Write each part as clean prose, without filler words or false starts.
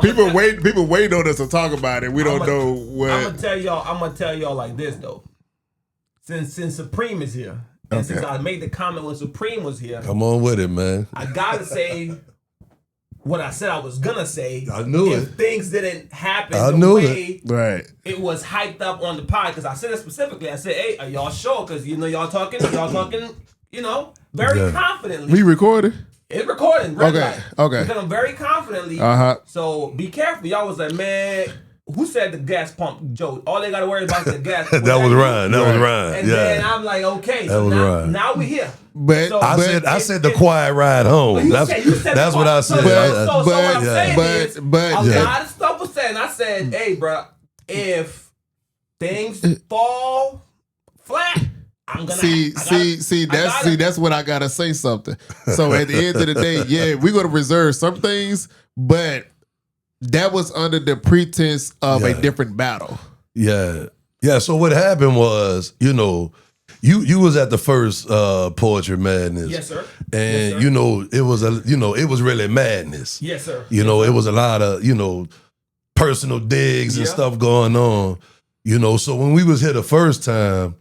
People wait on us to talk about it. We don't know what. I'm gonna tell y'all like this though. Since Supreme is here, and since I made the comment when Supreme was here, come on with it, man. I gotta say what I said I was gonna say. I knew if things didn't happen it was hyped up on the pod, because I said it specifically. I said, "Hey, are y'all sure?" Because y'all talking, very confidently. We recorded. It's recording. Okay. Because I'm very confidently. So be careful. Y'all was like, man, who said the gas pump joke? All they got to worry about is the gas pump. That was Ryan. And then I'm like, okay, so now we here. But so, I said the quiet ride home. That's what I said. So what I'm saying is, a lot of stuff was said. And I said, hey, bro, if things fall flat, I'm gonna that's when I gotta say something. So at the end of the day, we're gonna reserve some things, but that was under the pretense of a different battle. Yeah. So what happened was, you was at the first Poetry Madness. Yes, sir. And it was it was really madness. Yes, sir. It was a lot of personal digs and stuff going on. So when we was here the first time,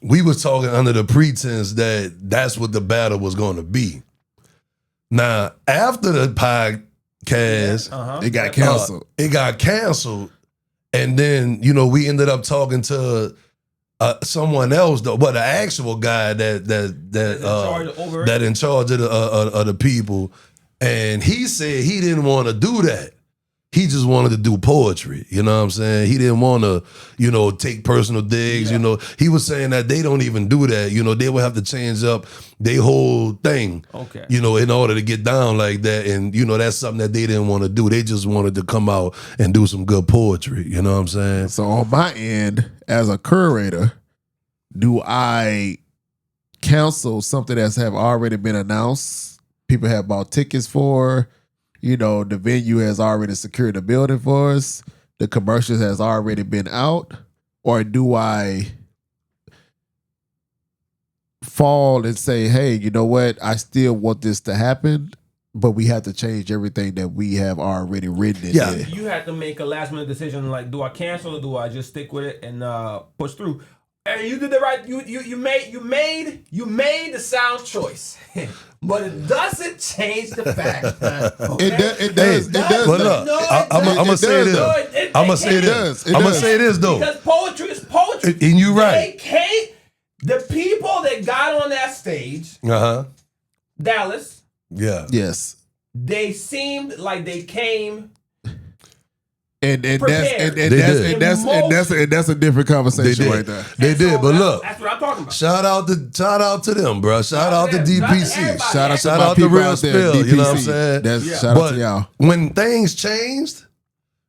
we was talking under the pretense that that's what the battle was going to be. Now, after the podcast, it got canceled. And then, we ended up talking to someone else, though, but an actual guy that in charge of the people. And he said he didn't want to do that. He just wanted to do poetry, you know what I'm saying? He didn't want to, take personal digs, He was saying that they don't even do that, they would have to change up their whole thing, in order to get down like that. And, that's something that they didn't want to do. They just wanted to come out and do some good poetry, you know what I'm saying? So on my end, as a curator, do I cancel something that's have already been announced, people have bought tickets for, the venue has already secured the building for us, the commercials has already been out, or do I fall and say, hey, you know what, I still want this to happen, but we have to change everything that we have already written in there? You had to make a last minute decision, like, do I cancel or do I just stick with it and push through? And you did the right. You made the sound choice, but it doesn't change the fact. Okay? It does. But look, I'm gonna say this. I'm gonna say this though. Because poetry is poetry. And you right. The people that got on that stage, Dallas. Yeah. Yes. They seemed like they came. And that's a different conversation right there. They did, but look, that's what I'm talking about. Shout out to them, bro. Shout out to DPC. Shout out to Real Spill. You know what I'm saying? Shout out to y'all. When things changed,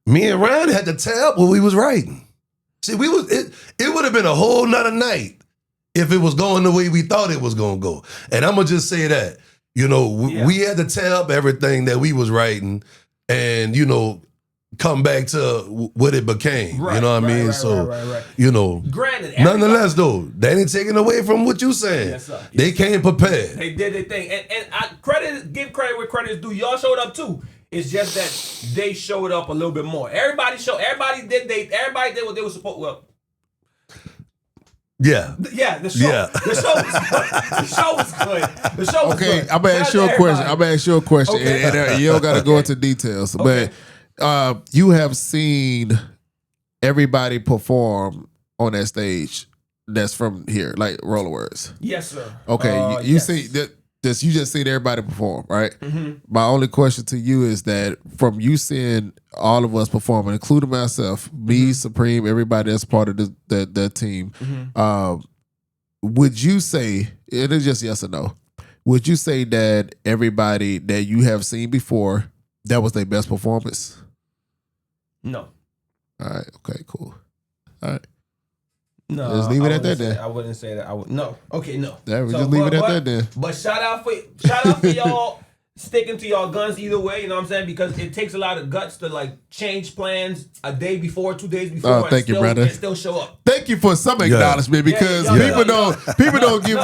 me and Ryan had to tell what we was writing. See, it would have been a whole nother night if it was going the way we thought it was gonna go. And I'm gonna just say that, we had to tell up everything that we was writing, and come back to what it became. You know what I mean? Granted, nonetheless though, they ain't taking away from what you saying. Yes, sir. They came prepared. They did their thing. And I give credit where credit is due. Y'all showed up too. It's just that they showed up a little bit more. Everybody did what they were supposed to. Well, yeah. The show. Yeah. The show was good. The show was good. I'm gonna ask you a question. And you don't gotta go into details. But you have seen everybody perform on that stage that's from here, like Roller Words. Yes, sir. Okay, you see that. You just seen everybody perform, right? Mm-hmm. My only question to you is that from you seeing all of us performing, including myself, me, Supreme, everybody that's part of the team, would you say, it is just yes or no, would you say that everybody that you have seen before, that was their best performance? No. All right. Okay. Cool. All right. No. Just leave it at that then. I wouldn't say that. No. Okay. No. Yeah, we just leave it at that then. But shout out for y'all sticking to y'all guns either way, you know what I'm saying? Because it takes a lot of guts to like change plans a day before, 2 days before, and thank you, brother. And still show up. Thank you for some acknowledgement because people don't give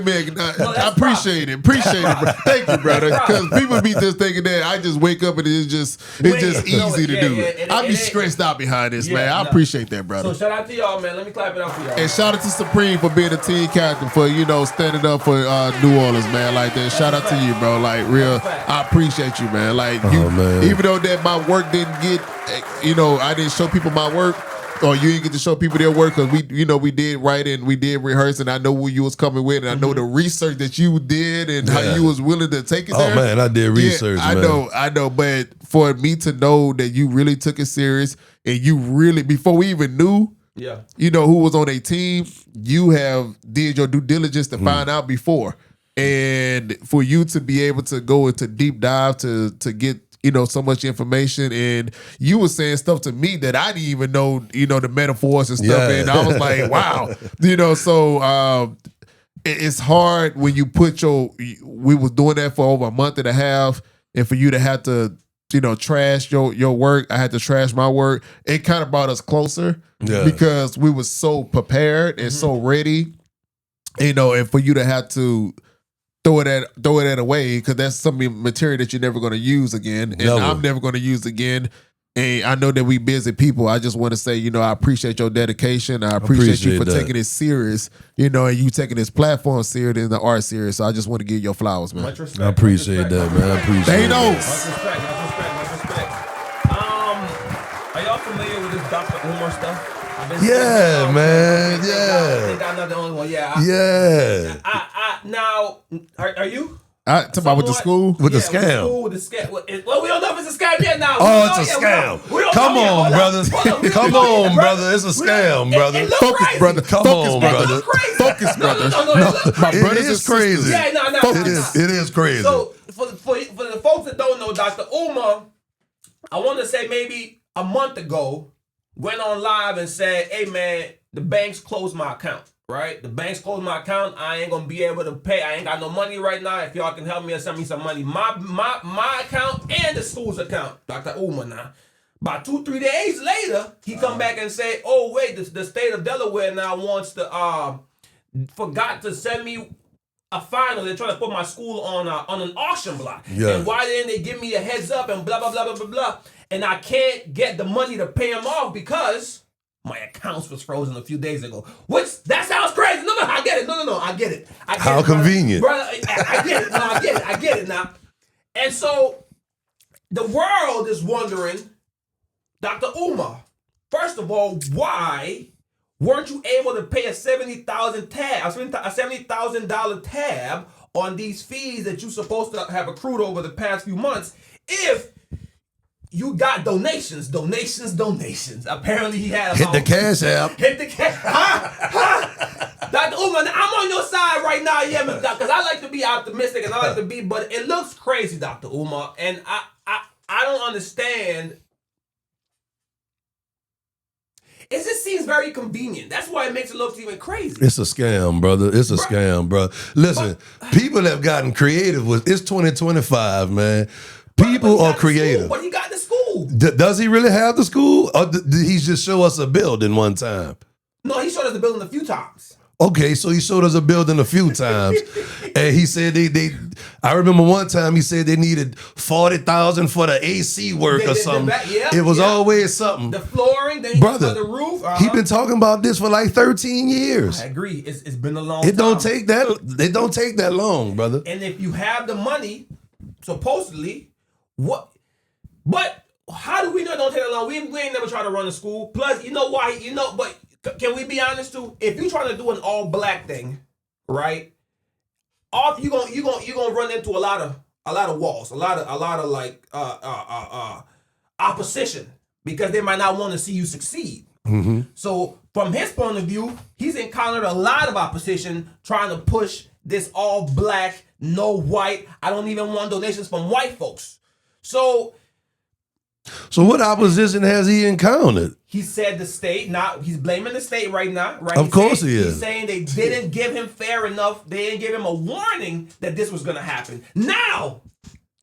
me. I appreciate it, bro. Thank you, brother. Because people be just thinking that I just wake up and it's just easy to do. I be stressed out behind this, man. I appreciate that, brother. So shout out to y'all, man. Let me clap it up for y'all. And shout out to Supreme for being a team captain for standing up for New Orleans, man. Like that. Shout out to you, bro. Like real, I appreciate you, man. Like man. Even though that my work didn't get, I didn't show people my work, or you didn't get to show people their work because we did write and we did rehearse, and I know who you was coming with, and I know the research that you did and how you was willing to take it there. Oh man, I did research. I know, but for me to know that you really took it serious and you really, before we even knew. Yeah, who was on a team, you have did your due diligence to find out before. And for you to be able to go into deep dive to get, so much information, and you were saying stuff to me that I didn't even know, the metaphors and stuff. And I was like, wow, so it's hard when you put we was doing that for over a month and a half, and for you to have to, trash your work. I had to trash my work. It kind of brought us closer because we were so prepared and so ready, and for you to have to throw it away because that's some material that you're never going to use again, and I'm never going to use again. And I know that we busy people. I just want to say, I appreciate your dedication. I appreciate you for taking it serious, and you taking this platform serious and the art serious. So I just want to give your flowers, man. Much respect. I appreciate that, man. I appreciate they it. know. Much respect. Are y'all familiar with this Dr. Umar stuff? Yeah, man. I think I'm not the only one. Now, are you? Talking about with the school? With the scam. With the scam. Well, we don't know if it's a scam yet now. Oh, it's a scam. Come on, brother. Come on, brother. It's a scam, brother. Focus, brother. Come on, brother. Focus, brother. It is crazy. Yeah, no. It is crazy. So, for the folks that don't know, Dr. Umar, I want to say maybe a month ago, went on live and said, hey, man, the banks closed my account. Right? The banks closed my account. I ain't gonna be able to pay. I ain't got no money right now. If y'all can help me or send me some money. My account and the school's account. Dr. Umar now. About 2-3 days later, he come back and say, oh wait, the state of Delaware now wants to forgot to send me a final. They're trying to put my school on an auction block. Yeah. And why didn't they give me a heads up and blah blah blah blah blah blah. And I can't get the money to pay them off because my accounts was frozen a few days ago. That sounds crazy. No, I get it. No, I get it. How convenient. Brother, I get it. No, I get it now. And so the world is wondering, Dr. Umar, first of all, why weren't you able to pay a $70,000 tab on these fees that you're supposed to have accrued over the past few months if you got donations. Apparently he had hit the cash app. Dr. Umar, I'm on your side right now, yeah, because I like to be optimistic and I like to be, but it looks crazy, Dr. Umar, and I don't understand. It just seems very convenient. That's why it makes it look even crazy. It's a scam, brother. It's a scam, bro. Listen, people have gotten creative with it's 2025, man. People are creative. But he got the school. Does he really have the school? Or did he just show us a building one time? No, he showed us the building a few times. Okay, so he showed us a building a few times. And he said I remember one time he said they needed $40,000 for the AC work or something. It was always something. The flooring, brother, the roof. He been talking about this for like 13 years. I agree. It's been a long time. It don't take that long, brother. And if you have the money, supposedly, but how do we know it don't take that long? We ain't never tried to run a school. Plus, you know why? But can we be honest too? If you're trying to do an all black thing, right? You gonna run into a lot of walls, a lot of like opposition because they might not want to see you succeed. Mm-hmm. So from his point of view, he's encountered a lot of opposition trying to push this all black, no white. I don't even want donations from white folks. So So what opposition has he encountered? He said the state. Now he's blaming the state right now. Right? Of course he is. He's saying they didn't give him fair enough. They didn't give him a warning that this was going to happen. Now,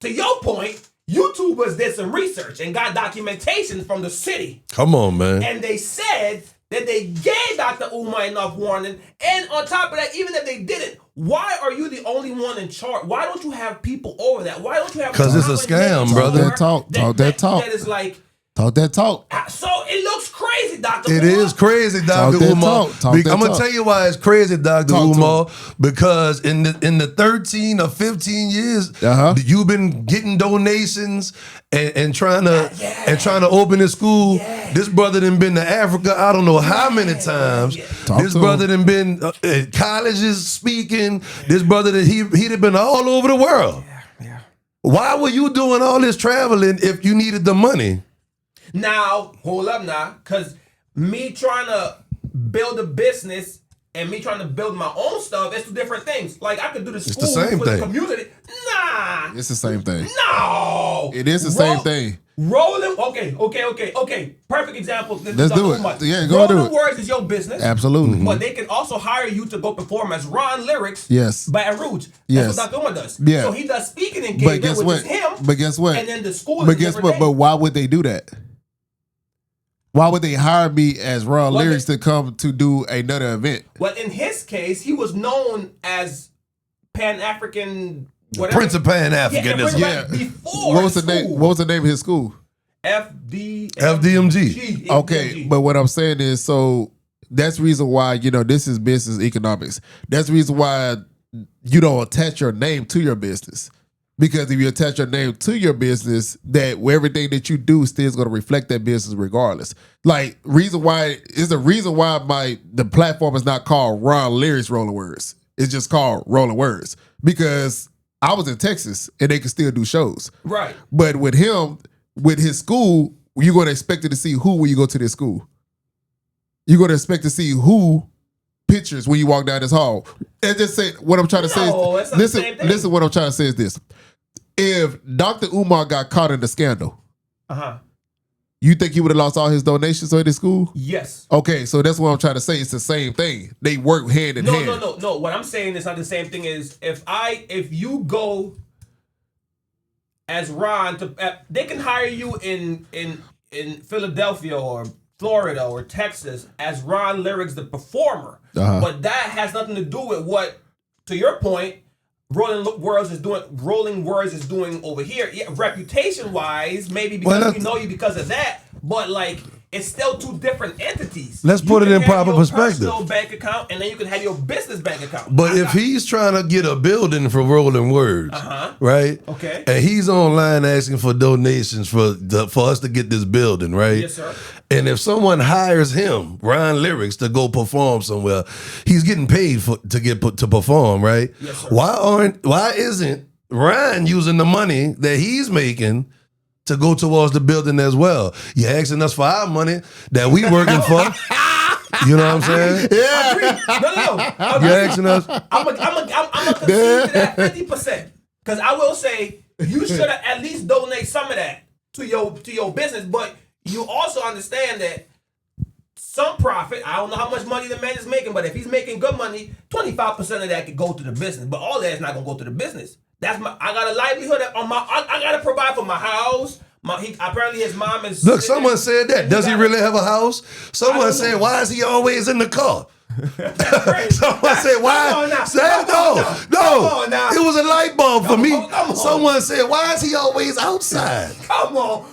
to your point, YouTubers did some research and got documentation from the city. Come on, man. And they said that they gave Dr. Umar enough warning. And on top of that, even if they didn't, why are you the only one in charge? Why don't you have people over that? Why don't you have? Because it's a scam, brother. Talk that is like. Talk that talk. So it looks crazy, Dr. It Umar. is crazy, Dr. Umar. I'm going to tell you why it's crazy, Dr. Umar, because in the 13 or 15 years, you've been getting donations and trying to open a school. Yeah. This brother done been to Africa, I don't know how many times. Yeah. This brother done been at colleges speaking. This brother, he'd have been all over the world. Yeah. Why were you doing all this traveling if you needed the money? Now, hold up now, because me trying to build a business and me trying to build my own stuff, it's two different things. Like, I could do the school for the community. Nah. It's the same thing. No. It is the same thing. Rolling, okay. Perfect example. Let's do it. Yeah, go do it. Rolling Words is your business. Absolutely. Mm-hmm. But they can also hire you to go perform as Ron Lyrics. Yes. Baton Rouge. That's yes. what Dr. Umar does. Yeah. So he does speaking engagement, which is him. But guess what? And then the school But guess what? But why would they do that? Why would they hire me as Ron Lyrics to come to do another event? Well, in his case, he was known as Pan-African, whatever. Prince of Pan-Africanism. Yeah. Before what was the name? What was the name of his school? FDMG. Okay, but what I'm saying is, so that's the reason why, this is business economics. That's the reason why you don't attach your name to your business. Because if you attach your name to your business, that everything that you do still is going to reflect that business regardless. Like, the reason why the platform is not called Ron Lyrics Rolling Words. It's just called Rolling Words. Because I was in Texas and they could still do shows. Right. But with him, with his school, you're going to expect to see who when you go to this school. You're going to expect to see who pictures when you walk down this hall. And just say, what I'm trying to say is, listen, what I'm trying to say is this. If Dr. Umar got caught in the scandal, you think he would have lost all his donations at his school? Yes. Okay, so that's what I'm trying to say. It's the same thing. They work hand in hand. No. What I'm saying is not the same thing. Is if you go as Ron they can hire you in Philadelphia or Florida or Texas as Ron Lyrics, the performer, but that has nothing to do with what, to your point, Rolling Words is doing over here. Yeah, reputation wise, maybe because we know you because of that, but like it's still two different entities. Let's put it in proper perspective. Personal bank account, and then you can have your business bank account. But if he's trying to get a building for Rolling Words, right? Okay. And he's online asking for donations for us to get this building, right? Yes, sir. And if someone hires him, Ron Lyrics, to go perform somewhere, he's getting paid to perform, right? Yes, sir. Why isn't Ryan using the money that he's making to go towards the building as well? You're asking us for our money that we working for. You know what I'm saying? Yeah. No. You're asking us. I'm gonna concede to that 50%. Because I will say you should at least donate some of that to your business, but you also understand that some profit, I don't know how much money the man is making, but if he's making good money, 25% of that could go to the business. But all that is not gonna go to the business. I got a livelihood I gotta provide for my house. Apparently his mom is. Look, someone said that. Does he really have a house? Someone said, why is he always in the car? Someone said, why? No. It was a light bulb for me. Someone said, why is he always outside? Come on.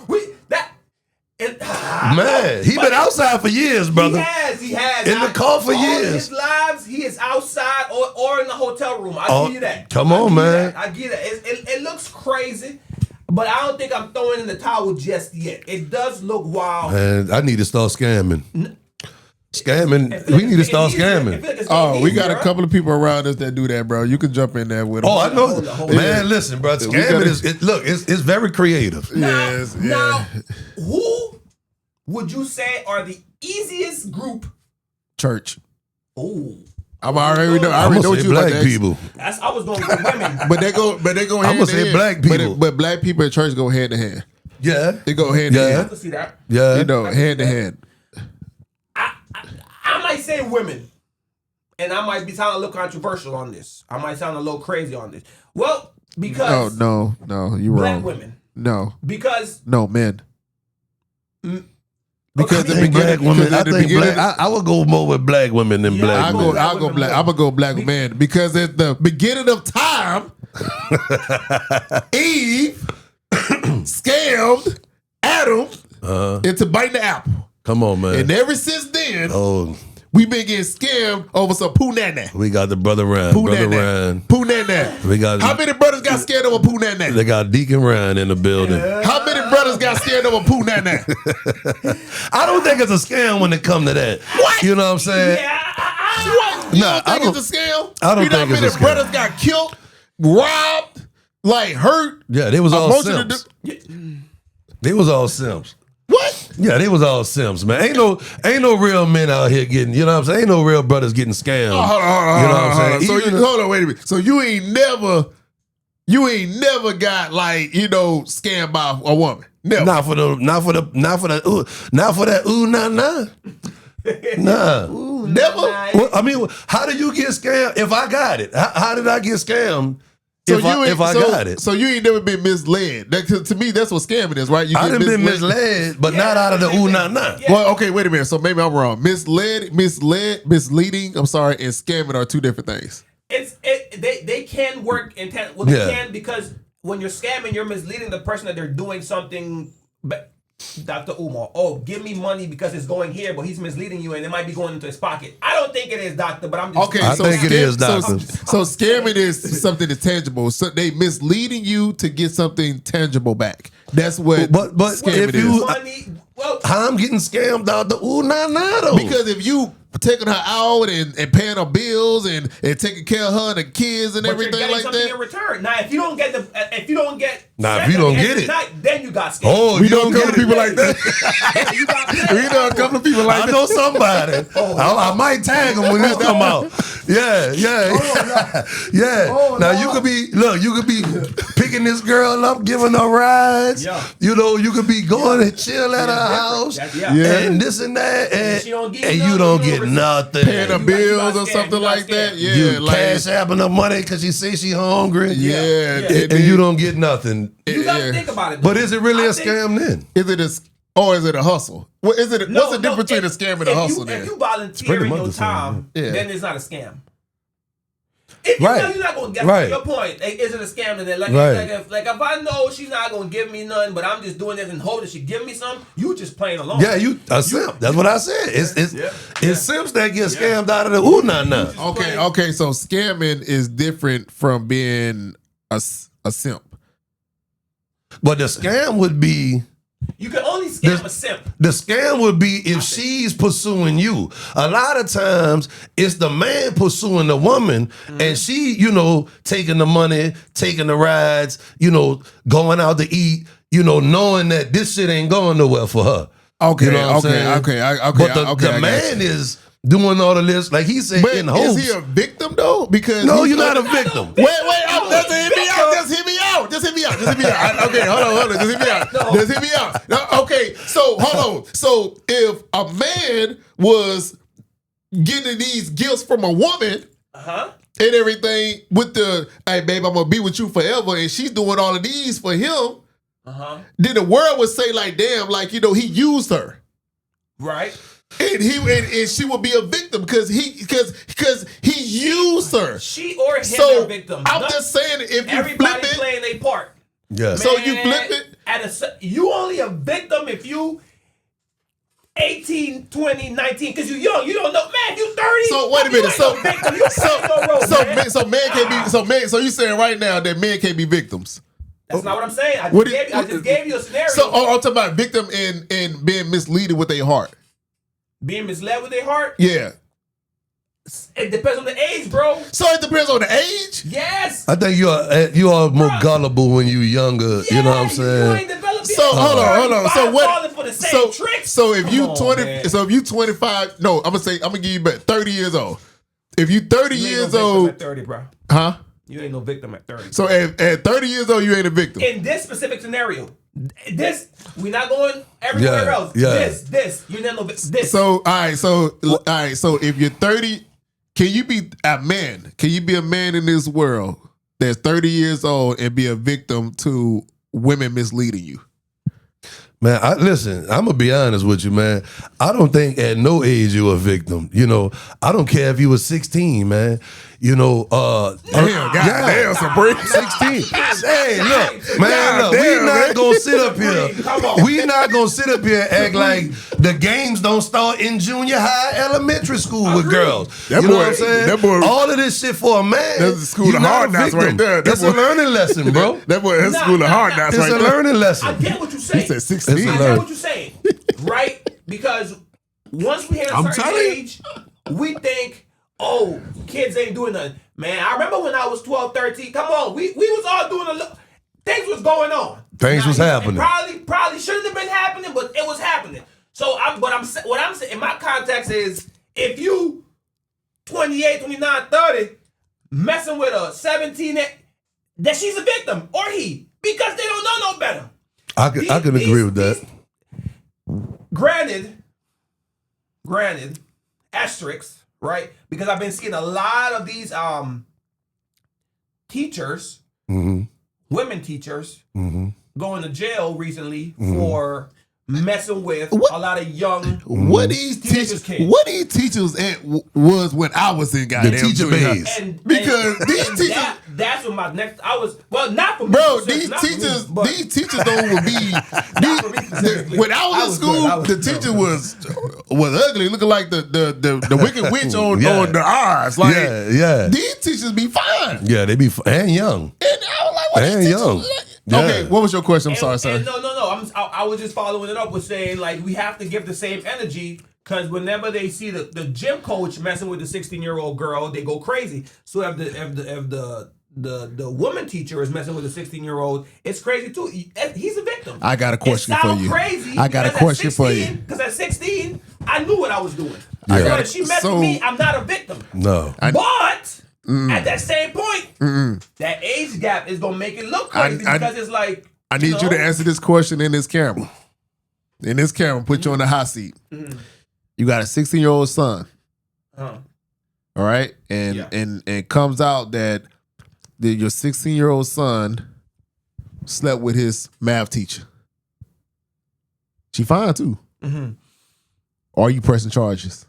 Man, he been outside for years, brother. He has. In the car for years. All his lives, he is outside or in the hotel room. I give you that. Come on, man. I get it. It looks crazy, but I don't think I'm throwing in the towel just yet. It does look wild. Man, I need to start scamming. We need to start scamming. We got a couple of people around us that do that, bro. You can jump in there with them. Oh, I know. Man, listen, bro. Scamming it's very creative. Now, who would you say are the easiest group? Church. Oh. I already know what you black like people. I was going with women. But they go hand in hand. I'm gonna say black people. But black people and church go hand in hand. Yeah. They go hand in I hand. can see that. Yeah. You know, hand to hand. I might say women, and I might be sounding a little controversial on this. I might sound a little crazy on this. Well, because No, you're black wrong. women. No, Because men. Because the I think black beginning- women. because I at the think beginning- I would go more with black women than black I'll men. go. I'll go black. I'm gonna go black man because at the beginning of time, Eve scammed Adam into biting the apple, Come on, man. and ever since then, Oh, we've been getting scammed over some poo nana. we got the brother Ryan. Poo Brother nana. Ryan. Poo nana. We got. How many brothers got scared over poo nana? They got Deacon Ryan in the building. How many brothers got scared over poo nana? I don't think it's a scam when it come to that. What? You know what I'm saying? What? You Nah, don't think it's a scam? I don't you know think how it's many a scam. brothers got killed, robbed, like hurt? Yeah, they was all Emotional simps. They was all simps. What? Yeah, they was all simps, man. Ain't no real men out here getting, you know what I'm saying? Ain't no real brothers getting scammed. Oh, hold on, You know what I'm saying? So Even- hold on, wait a minute. So you ain't never got like, scammed by a woman. Never. Not for that nah. Nah. Never. Well, I mean, how do you get scammed if I got it? How did I get scammed if I got it? So you ain't never been misled. 'Cause to me, that's what scamming is, right? You I get done been misled, but not out of the nah. Yeah. Well, okay, wait a minute. So maybe I'm wrong. Misleading, I'm sorry, and scamming are two different things. They can work in Well, they can, because when you're scamming, you're misleading the person that they're doing something. Dr. Umar, give me money because it's going here, but he's misleading you and it might be going into his pocket. I don't think it is, doctor, but I'm just Okay, I so think it is, so, doctor. so scamming is something that's tangible. So they misleading you to get something tangible back. That's what But scamming if you- money. Well, How I'm getting scammed out the nah though. because if you taking her out and paying her bills and taking care of her and the kids and but you're everything getting like something that. in return. Now, if you don't get Nah, if you don't get it. then you got scammed. Oh, We you don't don't come get to people it. like that. You got We know a couple of people like I that. know somebody. I might tag them when this come out. Yeah. Oh, Now no. you could be picking this girl up, giving her rides. Yeah. You know, you could be going and chill at her house Yeah. and this and that, and she don't give you nothing, don't you get don't nothing. Paying her You got bills or scammed. something You got like that. scammed. Yeah, You like cash apping her money because she say she hungry. yeah, Yeah. And you don't get nothing. You got to Yeah. think about it. Though. But Is it really I a think- scam then? Is it or is it a hustle? What is it? No, what's the difference between a scam and a hustle? If Then you pretty volunteering much your the same, time, yeah. then it's not a scam. If you Right. know you're not gonna get Right. your point, like, is it a scam? And then like, Right. if I know she's not gonna give me none, but I'm just doing this and hoping she give me some, you just playing along. Yeah, a simp. That's what I said. It's simps that get scammed out of the nah. Okay. So scamming is different from being a simp. But the scam would be You can only scam a simp. the scam would be if she's pursuing you. A lot of times it's the man pursuing the woman and she, taking the money, taking the rides, going out to eat, knowing that this shit ain't going nowhere for her. Okay, You know what I'm saying? okay. But the I got you. man is doing all of this, like he said, But in hopes. is he a victim though? Because No, he's you're not a victim. Wait, just hear me out. Just hear me out. Okay, hold on. Just hear me out. Just hear me out. No, okay, so hold on. So if a man was getting these gifts from a woman and everything with the, hey babe, I'm gonna be with you forever, and she's doing all of these for him, then the world would say like, damn, like he used her. Right. And she would be a victim because he used her. She or him So are victims. I'm just saying, if you flip Everybody it, playing their part. Yeah. so you flip it. You only a victim if you 18, 20, 19, because you young. You don't know, man. You 30. So wait a minute. So Man can't be. So you saying right now that men can't be victims? That's not what I'm saying. I just gave you a scenario. So I'm talking about victim in being misleaded with their heart. Being misled with their heart. Yeah. It depends on the age, bro. So it depends on the age. Yes. I think you are more gullible when you younger. You know what I'm You saying? ain't developed So hold on. So what? Falling for the same tricks. So if you Come on, 20, man. so if you 25, no, I'm gonna give you back 30 years old. If you 30 You ain't years no victim old, at 30, bro. huh? You ain't no victim at 30. So at 30 years old, you ain't a victim. In this specific scenario, This we're not going everywhere else. This you know this. So all right. So if you're 30, can you be a man? Can you be a man in this world that's 30 years old and be a victim to women misleading you? Man, listen, I'm going to be honest with you, man. I don't think at no age you're a victim. You know, I don't care if you were 16, man. You know, damn, Supreme. 16. Hey, look, man, look, we not going to sit up here. We not going to sit up here and act like the games don't start in junior high, elementary school with girls. You know what I'm saying? All of this shit for a man. That's the school of hard knocks right there. That's a learning lesson, bro. That's the school of hard knocks right there. It's a learning lesson. I get what you're saying. He said 16. I get what you're saying, right? Because once we hit a certain age, we think, oh, kids ain't doing nothing. Man, I remember when I was 12, 13. Come on, we was all doing a little. Things was going on. Things was happening. Probably shouldn't have been happening, but it was happening. So what I'm saying in my context is, if you 28, 29, 30, messing with a 17, that she's a victim or he, because they don't know no better. I can agree with that. Granted, asterisks, right? Because I've been seeing a lot of these teachers, women teachers, going to jail recently for messing with a lot of young what these teachers was when I was in goddamn the teacher base. Because these teachers, that's what my next. I was not for me. Bro, these teachers don't be. When I was in school, the teacher was ugly, looking like the wicked witch on the eyes. Like, these teachers be fine. Yeah, they be and young. And I was like, what and these young. Like? Yeah. Okay, what was your question? I'm sorry, sir. No. I was just following it up with saying, like, we have to give the same energy, because whenever they see the gym coach messing with the 16-year-old girl, they go crazy. So if the woman teacher is messing with a 16-year-old, it's crazy too. He's a victim. I got a question for you. Crazy. I got a question for you. Because at 16, I knew what I was doing. Yeah. If she messed with me, I'm not a victim. No. But at that same point, that age gap is gonna make it look crazy, because it's like, I need you to answer this question in this camera. In this camera, put you on the hot seat. You got a 16-year-old son. All right? And it comes out that your 16-year-old son slept with his math teacher. She fine too. Are you pressing charges?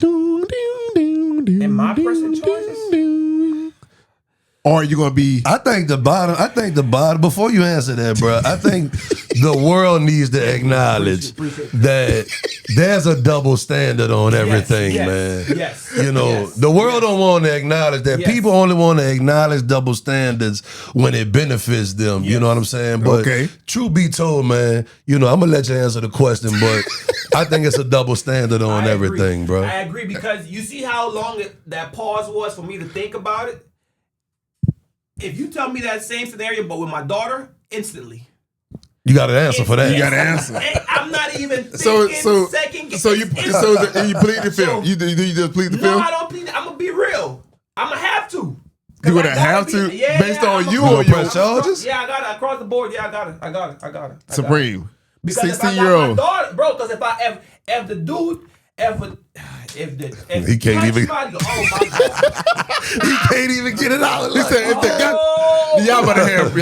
Am I pressing charges? Or are you gonna be? I think the bottom. Before you answer that, bro, I think the world needs to acknowledge that there's a double standard on everything, man. Yes. You know, the world don't want to acknowledge that. People only want to acknowledge double standards when it benefits them. You know what I'm saying? But truth be told, man, you know, I'm gonna let you answer the question, but I think it's a double standard on everything, bro. I agree, because you see how long that pause was for me to think about it. If you tell me that same scenario, but with my daughter, instantly. You got an answer for that. You got an answer. I'm not even thinking second. So you plead the film. You just plead the film? No, I don't plead. I'm gonna be real. I'm gonna have to. You gonna have to, based on you or your charges? Yeah, I got it across the board. Yeah, I got it. Supreme. Because 16-year-old. Bro, because if the dude ever. If he can't even. Oh my God. He can't even get it out. He said, if the guy, y'all about to have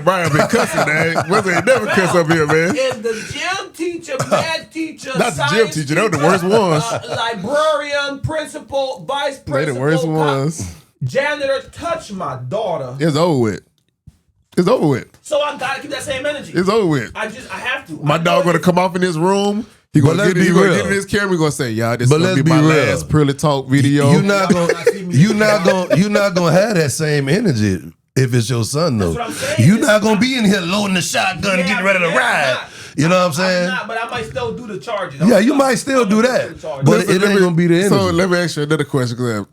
Brian been cussing, man. Wesley ain't never cuss up here, man. If the gym teacher, math teacher, not the gym teacher, they're the worst ones. Librarian, principal, vice principal, they the worst ones. Janitor touch my daughter. It's over with. It's over with. So I gotta keep that same energy. It's over with. I have to. My dog gonna come off in this room. He gonna get in his camera. He gonna say, "Y'all, this is gonna be my last Pearly Talk video." You're not gonna have that same energy if it's your son, though. You're not gonna be in here loading the shotgun, getting ready to ride. You know what I'm saying? But I might still do the charges. Yeah, you might still do that, but it ain't gonna be the energy. So let me ask you another question.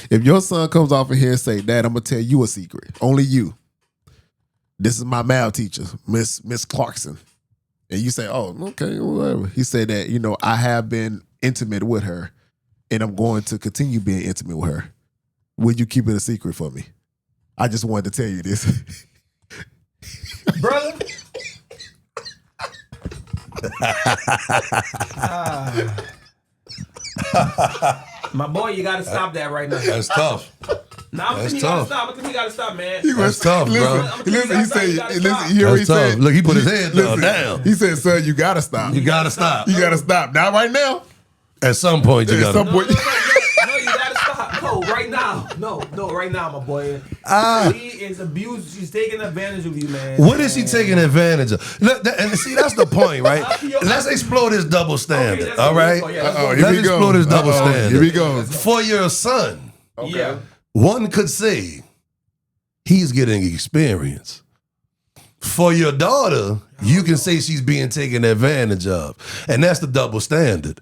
If your son comes off in here and say, "Dad, I'm gonna tell you a secret. Only you. This is my math teacher, Miss Clarkson." And you say, "Oh, okay, whatever." He said that, you know, I have been intimate with her and I'm going to continue being intimate with her. Would you keep it a secret for me? I just wanted to tell you this. Brother, My boy, you gotta stop that right now. That's tough. Now I'm thinking you gotta stop. I'm thinking you gotta stop, man. That's tough, bro. Listen, he said, listen, you hear what he That's tough. said? Look, he put his head down. He said, son, you gotta stop. You gotta stop. You gotta stop. Not right now. At some point, you At gotta. some point. No, you gotta stop. No, right now. No, right now, my boy. She is abused. She's taking advantage of you, man. What is she taking advantage of? Look, and see, that's the point, right? Let's explore this double standard, Okay, all right? Let's explore this double standard. Here we go. For your son, Yeah. one could say he's getting experience. For your daughter, you can say she's being taken advantage of. And that's the double standard.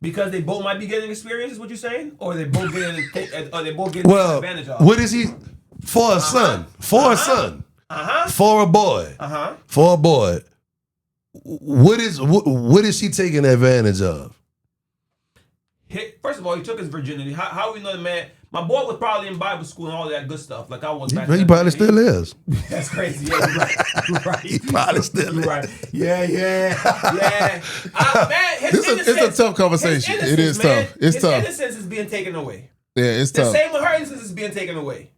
Because they both might be getting experience, is what you're saying? Or they both getting taken advantage of? What is he? For a son. For a son. For a boy. For a boy. What is she taking advantage of? First of all, he took his virginity. How we know the man? My boy was probably in Bible school and all that good stuff. Like I was back then. He probably still is. That's crazy. Yeah, you're right. You're right. He probably still is. Right. Yeah. Man, It's a tough conversation. It is tough. It's his tough. innocence is being taken away. Yeah, it's The tough. same with her innocence is being taken away.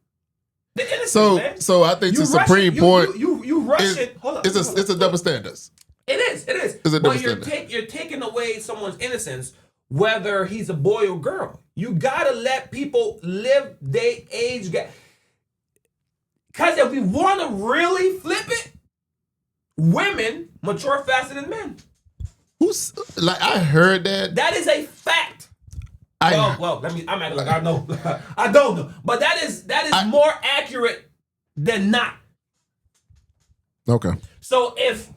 The innocence, man. So I think the You supreme point You rush it. Hold up. it's a double standard. It is. It's a But double standard. you're taking away someone's innocence, whether he's a boy or girl. You gotta let people live their age gap. Because if we want to really flip it, women mature faster than men. Who's like I heard that. That is a fact. I'm I'm acting like I know. I don't know, but that is more accurate than not. okay. So if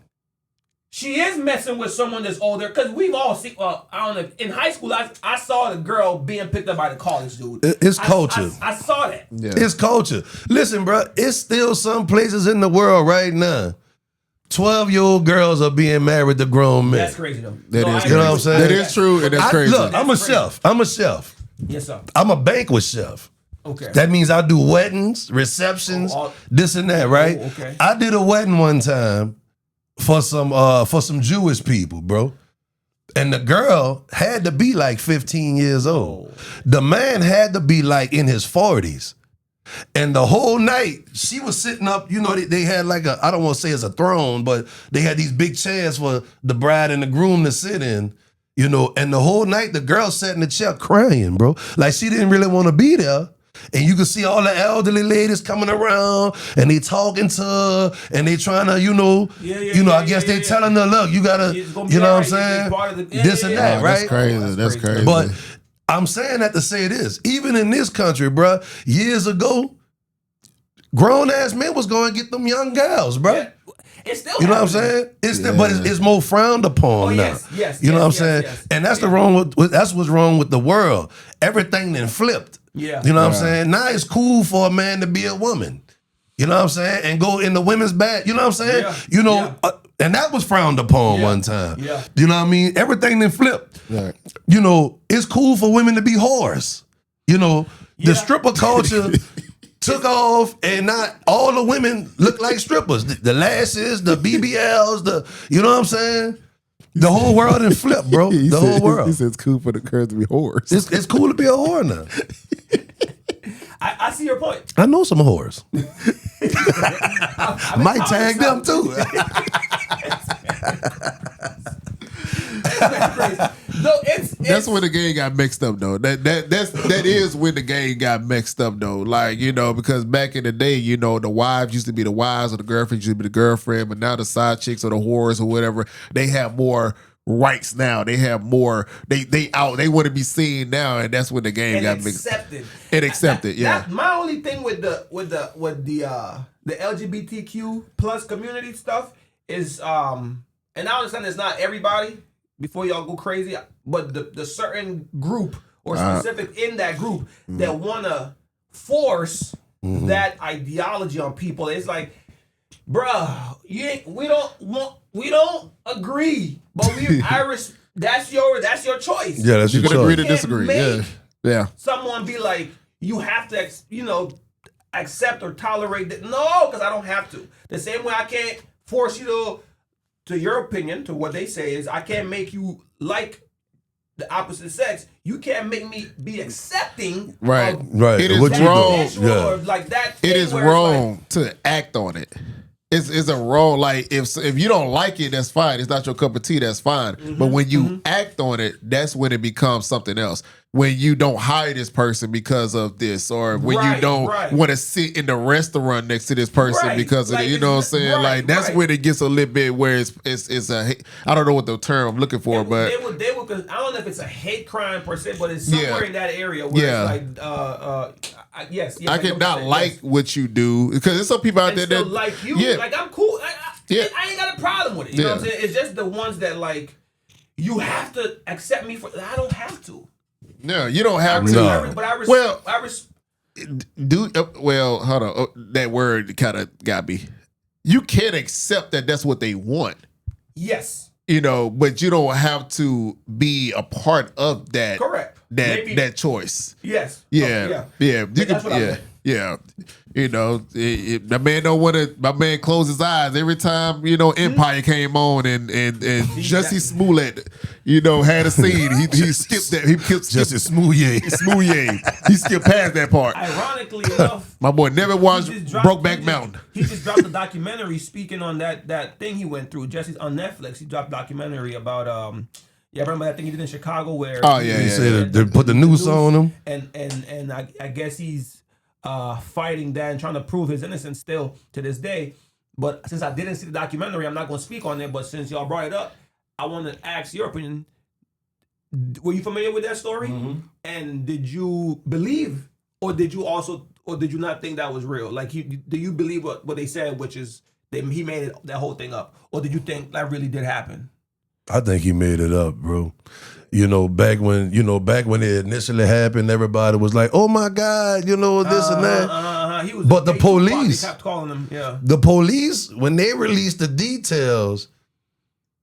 she is messing with someone that's older, because we've all seen, I don't know, in high school, I saw the girl being picked up by the college dude. It's culture. I saw that. Yeah. It's culture. Listen, bro, it's still some places in the world right now. 12-year-old girls are being married to grown men. That's crazy though. That is You know what I'm saying? That is true, and that's crazy. Look, I'm a chef. Yes, sir. I'm a banquet chef. Okay. That means I do weddings, receptions, this and that, right? okay. I did a wedding one time for some Jewish people, bro. And the girl had to be like 15 years old. The man had to be like in his 40s. And the whole night, she was sitting up, you know, they had like I don't want to say it's a throne, but they had these big chairs for the bride and the groom to sit in, you know, and the whole night, the girl sat in the chair crying, bro. Like she didn't really want to be there. And you can see all the elderly ladies coming around and they talking to her and they trying to, I guess they telling her, look, you gotta, you know what I'm saying? This and that, right? That's crazy. But I'm saying that to say this, even in this country, bro, years ago, grown ass men was going to get them young gals, bro. Yeah. It's still You know what I'm saying? But it's more frowned upon now. Yes. You know what I'm saying? And that's that's what's wrong with the world. Everything then flipped. Yeah. You know what I'm saying? Now it's cool for a man to be a woman. You know what I'm saying? And go in the women's bath. You know what I'm saying? Yeah. You know, and that was frowned upon one time. Yeah. You know what I mean? Everything then flipped. Right. You know, it's cool for women to be whores. You know, the stripper culture took off, and not all the women look like strippers. The lashes, the BBLs, you know what I'm saying? The whole world done flipped, bro. The whole world. He said it's cool for the girls to be whores. It's cool to be a whore now. I see your point. I know some whores. I might tag them too. No, that's when the game got mixed up though. That is when the game got mixed up though. Like, you know, because back in the day, you know, the wives used to be the wives or the girlfriends used to be the girlfriend, but now the side chicks or the whores or whatever, they have more rights now. They have more. They want to be seen now, and that's when the game got mixed. Accepted. Yeah. My only thing with the LGBTQ plus community stuff is and I understand it's not everybody. Before y'all go crazy, but the certain group or specific in that group that wanna force that ideology on people, it's like, bruh, we don't agree, but that's your choice. Yeah, that's your choice. Agree to disagree. Yeah. Someone be like, you have to, accept or tolerate that. No, because I don't have to. The same way I can't force you to to your opinion, to what they say is, I can't make you like the opposite sex. You can't make me be accepting. Right. It is wrong. Yeah. Like that. It is wrong to act on it. It's a wrong. Like if you don't like it, that's fine. It's not your cup of tea. That's fine. But when you act on it, that's when it becomes something else. When you don't hire this person because of this, or when you don't want to sit in the restaurant next to this person because of it, you know what I'm saying? Like that's when it gets a little bit where it's a, I don't know what the term I'm looking for, but they would I don't know if it's a hate crime per se, but it's somewhere in that area where it's like yes, I cannot like what you do, because there's some people out there that like you, like I'm cool. I ain't got a problem with it. You know what I'm saying? It's just the ones that like you have to accept me for. I don't have to. No, you don't have to. No. But well, hold on. Oh, that word kind of got me. You can't accept that that's what they want. Yes. You know, but you don't have to be a part of that. Correct. That choice. Yes. Yeah. Yeah. Yeah. You know, my man don't want to. My man closed his eyes every time, you know, Empire came on, and Jussie Smollett, you know, had a scene. He skipped that. He skipped Jussie Smollett. He skipped past that part. Ironically enough, my boy never watched Brokeback Mountain. He just dropped a documentary speaking on that thing he went through. Jesse's on Netflix. He dropped a documentary about Yeah, remember that thing he did in Chicago where he said they put the noose on him, and I guess he's fighting that and trying to prove his innocence still to this day. But since I didn't see the documentary, I'm not going to speak on it. But since y'all brought it up, I want to ask your opinion. Were you familiar with that story? Mm-hmm. And did you believe, or did you not think that was real? Like, do you believe what they said, which is he made that whole thing up, or did you think that really did happen? I think he made it up, bro. Back when it initially happened, everybody was like, "Oh my God," this and that. He was but the police, they kept calling him. Yeah. The police, when they released the details,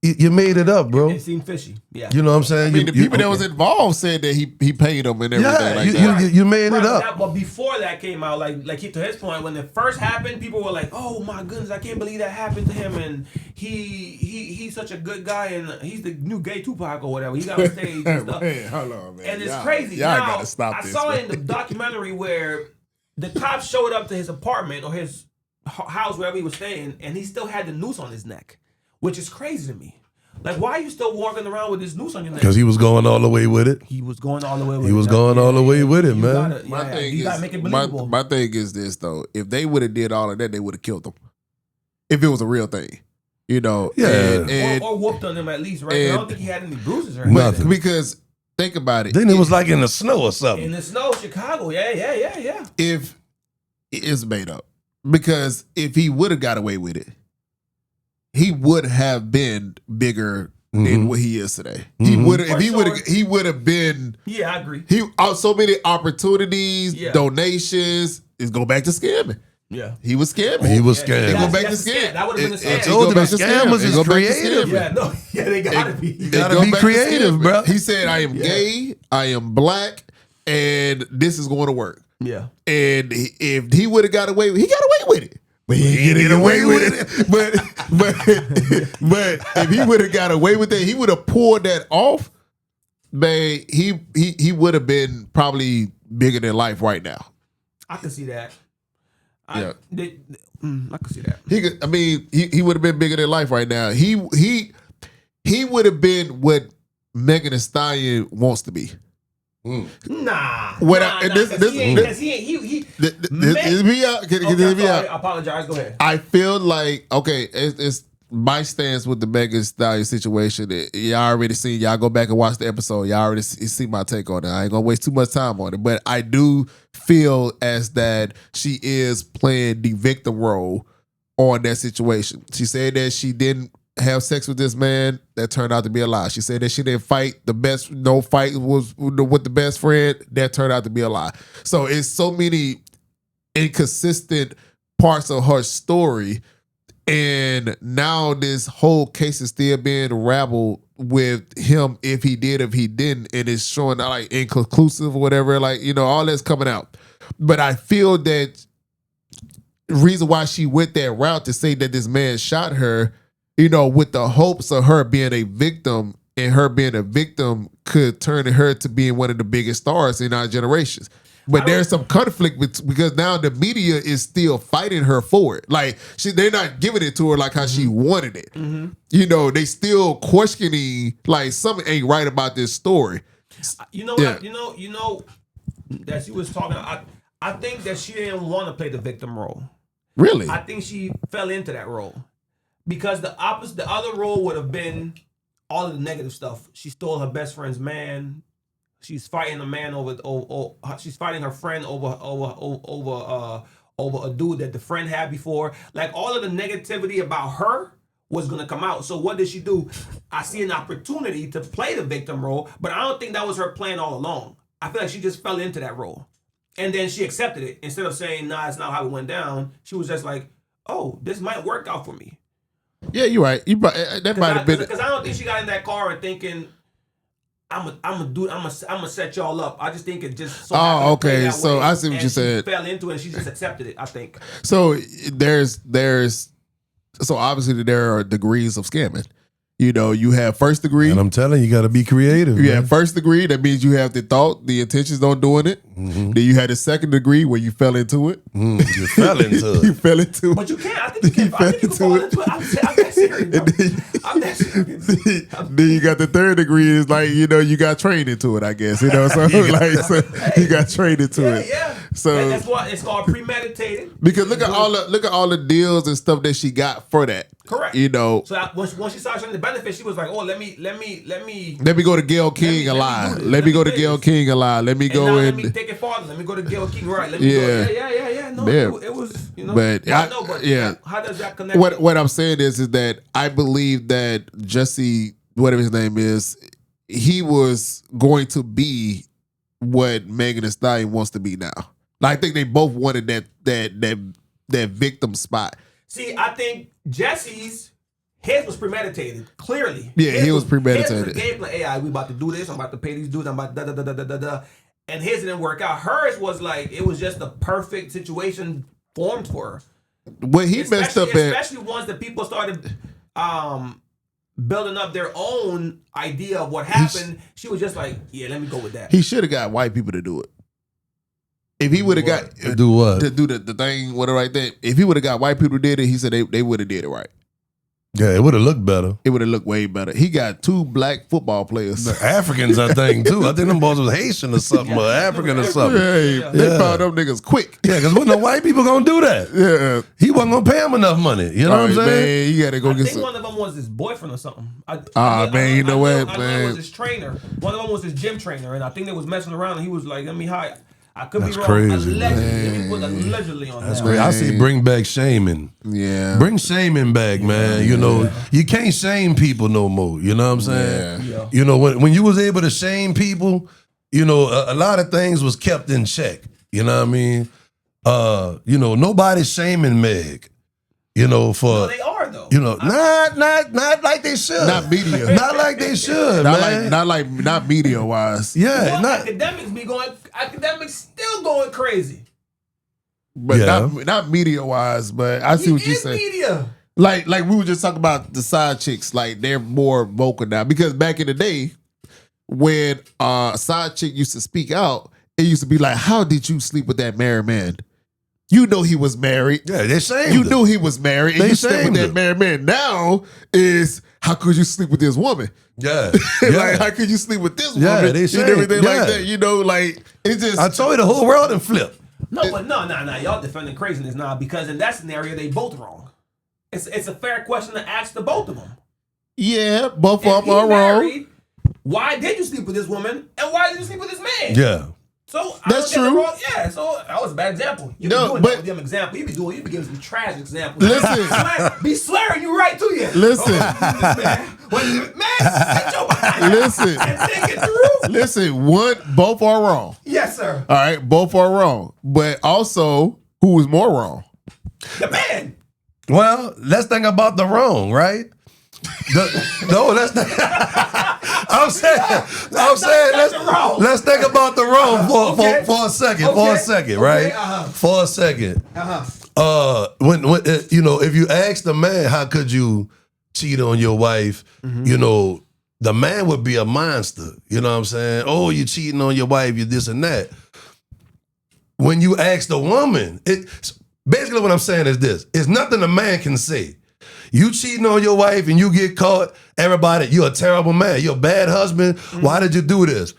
you made it up, bro. It seemed fishy. Yeah. You know what I'm saying? I mean, the people that was involved said that he paid them and everything that. You made it up. But before that came out, like to his point, when it first happened, people were like, "Oh my goodness, I can't believe that happened to him," and he's such a good guy, and he's the new gay Tupac or whatever. He got on stage and stuff. Man, hold on, man. And it's crazy. Y'all now, gotta stop this. I saw in the documentary where the cops showed up to his apartment or his house, wherever he was staying, and he still had the noose on his neck, which is crazy to me. Like, why are you still walking around with this noose on your neck? Because he was going all the way with it. He was going all the way with it. He was going all the way with it, man. You gotta make it believable. My thing is this, though. If they would have did all of that, they would have killed him. If it was a real thing. Yeah. Or whooped on him at least, right? I don't think he had any bruises or anything. Because, think about it. Then it was like in the snow or something. In the snow, Chicago. Yeah. If it's made up. Because if he would have got away with it, he would have been bigger than what he is today. He would have. He would have been. Yeah, I agree. He so many opportunities, donations. Is go back to scamming. Yeah, he was scamming. He was scamming. Go back to scam. That would have been a scam. I told you the scammers is creative. They gotta be. You gotta be creative, bro. He said, "I am gay. I am black, and this is going to work." Yeah. And if he would have got away, he got away with it. But he didn't get away with it. But if he would have got away with it, he would have pulled that off. Man, he would have been probably bigger than life right now. I can see that. I can see that. He would have been bigger than life right now. He would have been what Megan Thee Stallion wants to be. Nah. I apologize. Go ahead. I feel like it's my stance with the Megan Thee Stallion situation. Y'all already seen. Y'all go back and watch the episode. Y'all already see my take on it. I ain't gonna waste too much time on it, but I do feel as that she is playing the victim role on that situation. She said that she didn't have sex with this man. That turned out to be a lie. She said that she didn't fight no fight was with the best friend. That turned out to be a lie. So it's so many inconsistent parts of her story. And now this whole case is still being rabbled with him, if he did, if he didn't, and it's showing like inconclusive or whatever, all that's coming out. But I feel that the reason why she went that route to say that this man shot her with the hopes of her being a victim, and her being a victim could turn her to being one of the biggest stars in our generations. But there's some conflict because now the media is still fighting her for it. Like they're not giving it to her like how she wanted it. Mm-hmm. They still questioning like something ain't right about this story. What? That she was talking. I think that she didn't want to play the victim role. Really? I think she fell into that role because the other role would have been all of the negative stuff. She stole her best friend's man. She's fighting a man over she's fighting her friend over a dude that the friend had before. Like all of the negativity about her was gonna come out. So what did she do? I see an opportunity to play the victim role, but I don't think that was her plan all along. I feel like she just fell into that role. And then she accepted it. Instead of saying, nah, it's not how it went down, she was just like, oh, this might work out for me. Yeah, you're right. That might have been because I don't think she got in that car and thinking, I'm gonna set y'all up. I just think it just so okay. So I see what you said. She fell into it and she just accepted it, I think. So so obviously there are degrees of scamming. You have first degree. And I'm telling you, got to be creative. You have first degree. That means you have the thought, the intentions on doing it. Mm-hmm. Then you had the second degree where you fell into it. You fell into it. You fell into it. But you can't. I think you can. I think you can fall into it. I'm that serious. I'm that serious. Then you got the third degree. Is like you got trained into it. I guess so you got trained into it. Yeah. So that's why it's called premeditated. Because look at all the deals and stuff that she got for that. Correct. So once she started showing the benefits, she was like, "Oh, let me go to Gayle King and lie. Let me go to Gayle King and lie. Let me go and let me take it farther. Let me go to Gayle King. Right? Let me go. Yeah. No, it was But how does that connect? What I'm saying is that I believe that Jesse, whatever his name is, he was going to be what Megan Thee Stallion wants to be now. Like, I think they both wanted that victim spot. See, I think Jesse's his was premeditated. Clearly, he was premeditated. His was a game plan. Hey, we about to do this. I'm about to pay these dudes. I'm about da. And his didn't work out. Hers was like it was just the perfect situation formed for her. What he messed up at, especially once the people started building up their own idea of what happened. She was just like, yeah, let me go with that. He should have got white people to do it. If he would have got to do what? To do the thing, what right there. If he would have got white people to did it, he said they would have did it right. Yeah, it would have looked better. It would have looked way better. He got 2 black football players. The Africans, I think, too. I think them boys was Haitian or something, or African or something. They found them niggas quick. Yeah, because when the white people gonna do that? Yeah. He wasn't gonna pay him enough money. You know what I'm saying? Man, you gotta go I get think one of them was his boyfriend or something. Man, you know what, man? It was his trainer. One of them was his gym trainer, and I think they was messing around, and he was like, let me hire. I could That's be wrong. Crazy, Allegedly. Let me put allegedly on That's that. crazy. I see bring back shaming. Yeah. Bring shaming back, man. You can't shame people no more. You know what I'm saying? Yeah. When you was able to shame people, a lot of things was kept in check. You know what I mean? Nobody's shaming Meg. No, they are though. Not like they should. Not media. Not like they should, man. Not media wise. Yeah. Academics still going crazy. But not media wise, but I see what you're saying. Media. Like we were just talking about the side chicks, like they're more vocal now. Because back in the day, when a side chick used to speak out, it used to be like, how did you sleep with that married man? You know he was married. Yeah, they shamed You knew he was married. And you slept with that married man. Now is, how could you sleep with this woman? Yeah. Like, how could you sleep with this woman? They and everything like that. Like, it's just. I told you the whole world and flip. No. Y'all defending craziness now because in that scenario, they both wrong. It's a fair question to ask the both of them. Yeah, both of them are wrong. Why did you sleep with this woman? And why did you sleep with this man? Yeah. So that's true. Yeah, so that was a bad example. You be doing that with them example. You be giving some trash examples. Listen, be slurring you right to you. Listen, sit your behind. Listen, and think it through. Listen, both are wrong. Yes, sir. All right, both are wrong. But also, who is more wrong? The man. Well, let's think about the wrong, right? I'm saying, let's think about the wrong for a second, right? For a second. When if you ask the man, how could you cheat on your wife, you know, the man would be a monster. You know what I'm saying? Oh, you cheating on your wife, you this and that. When you ask the woman, basically what I'm saying is this. It's nothing a man can say. You cheating on your wife and you get caught, everybody, you're a terrible man. You're a bad husband. Why did you do this?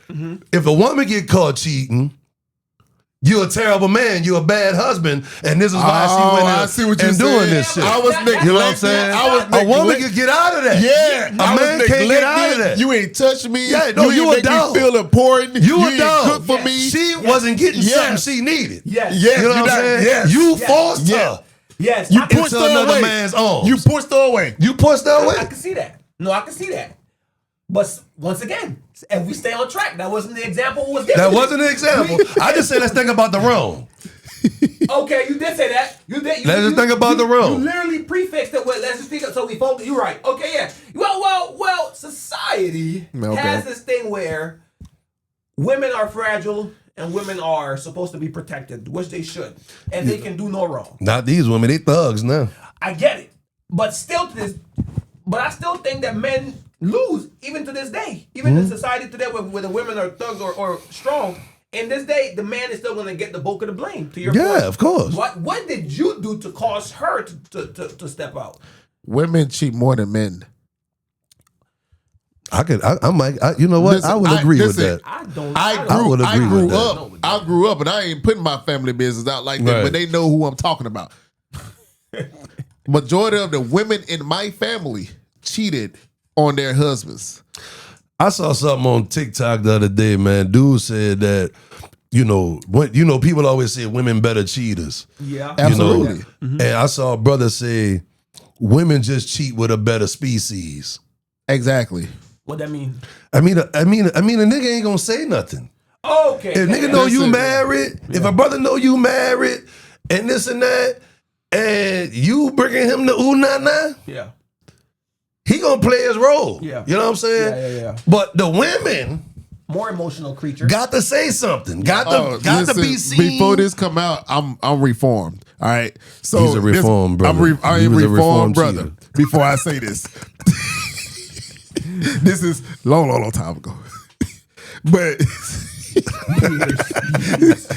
If a woman get caught cheating, you're a terrible man. You're a bad husband, and this is why she went and doing this shit. I was neglected. You know what I'm saying? A woman could get out of that. Yeah, a man can't get out of that. You ain't touch me. Yeah, no, you ain't make me feel important. You a ain't dog. cook for me. She wasn't getting something she needed. Yes. Yes, You know what I'm saying? Yes. You forced her. Yes. You pushed into her another away. man's arms. You pushed her away. You pushed her away. I can see that. No, I can see that. But once again, if we stay on track, that wasn't the example. That wasn't an example. I just said let's think about the wrong. Okay, you did say that. You did. Let's just think about the wrong. You literally prefixed it with let's just think. So we focus. You're right. Okay, yeah. Well. Society has this thing where women are fragile and women are supposed to be protected, which they should, and they can do no wrong. Not these women. They thugs now. I get it, but I still think that men lose even to this day, even in society today, where the women are thugs or strong. In this day, the man is still going to get the bulk of the blame. To your point, Yeah, of course. What did you do to cause her to step out? Women cheat more than men. I might. You know what? Listen, I would agree with listen, that. I grew up, and I ain't putting my family business out like that, Right. but they know who I'm talking about. Majority of the women in my family cheated on their husbands. I saw something on TikTok the other day, man. Dude said that, people always say women better cheaters. Yeah, Absolutely. And I saw a brother say women just cheat with a better species. Exactly. What that mean? I mean, a nigga ain't gonna say nothing. Okay. If nigga know you Listen. married, if a brother know you married, and this and that, and you bringing him the ooh nah nah, Yeah. he gonna play his role. Yeah. You know what I'm saying? Yeah. But the women More emotional creature. got to say something. Got to be seen. Before this come out, I'm reformed. All right. So He's a reformed brother. I He am was a reformed reformed brother. cheater. Before I say this. This is long time ago. But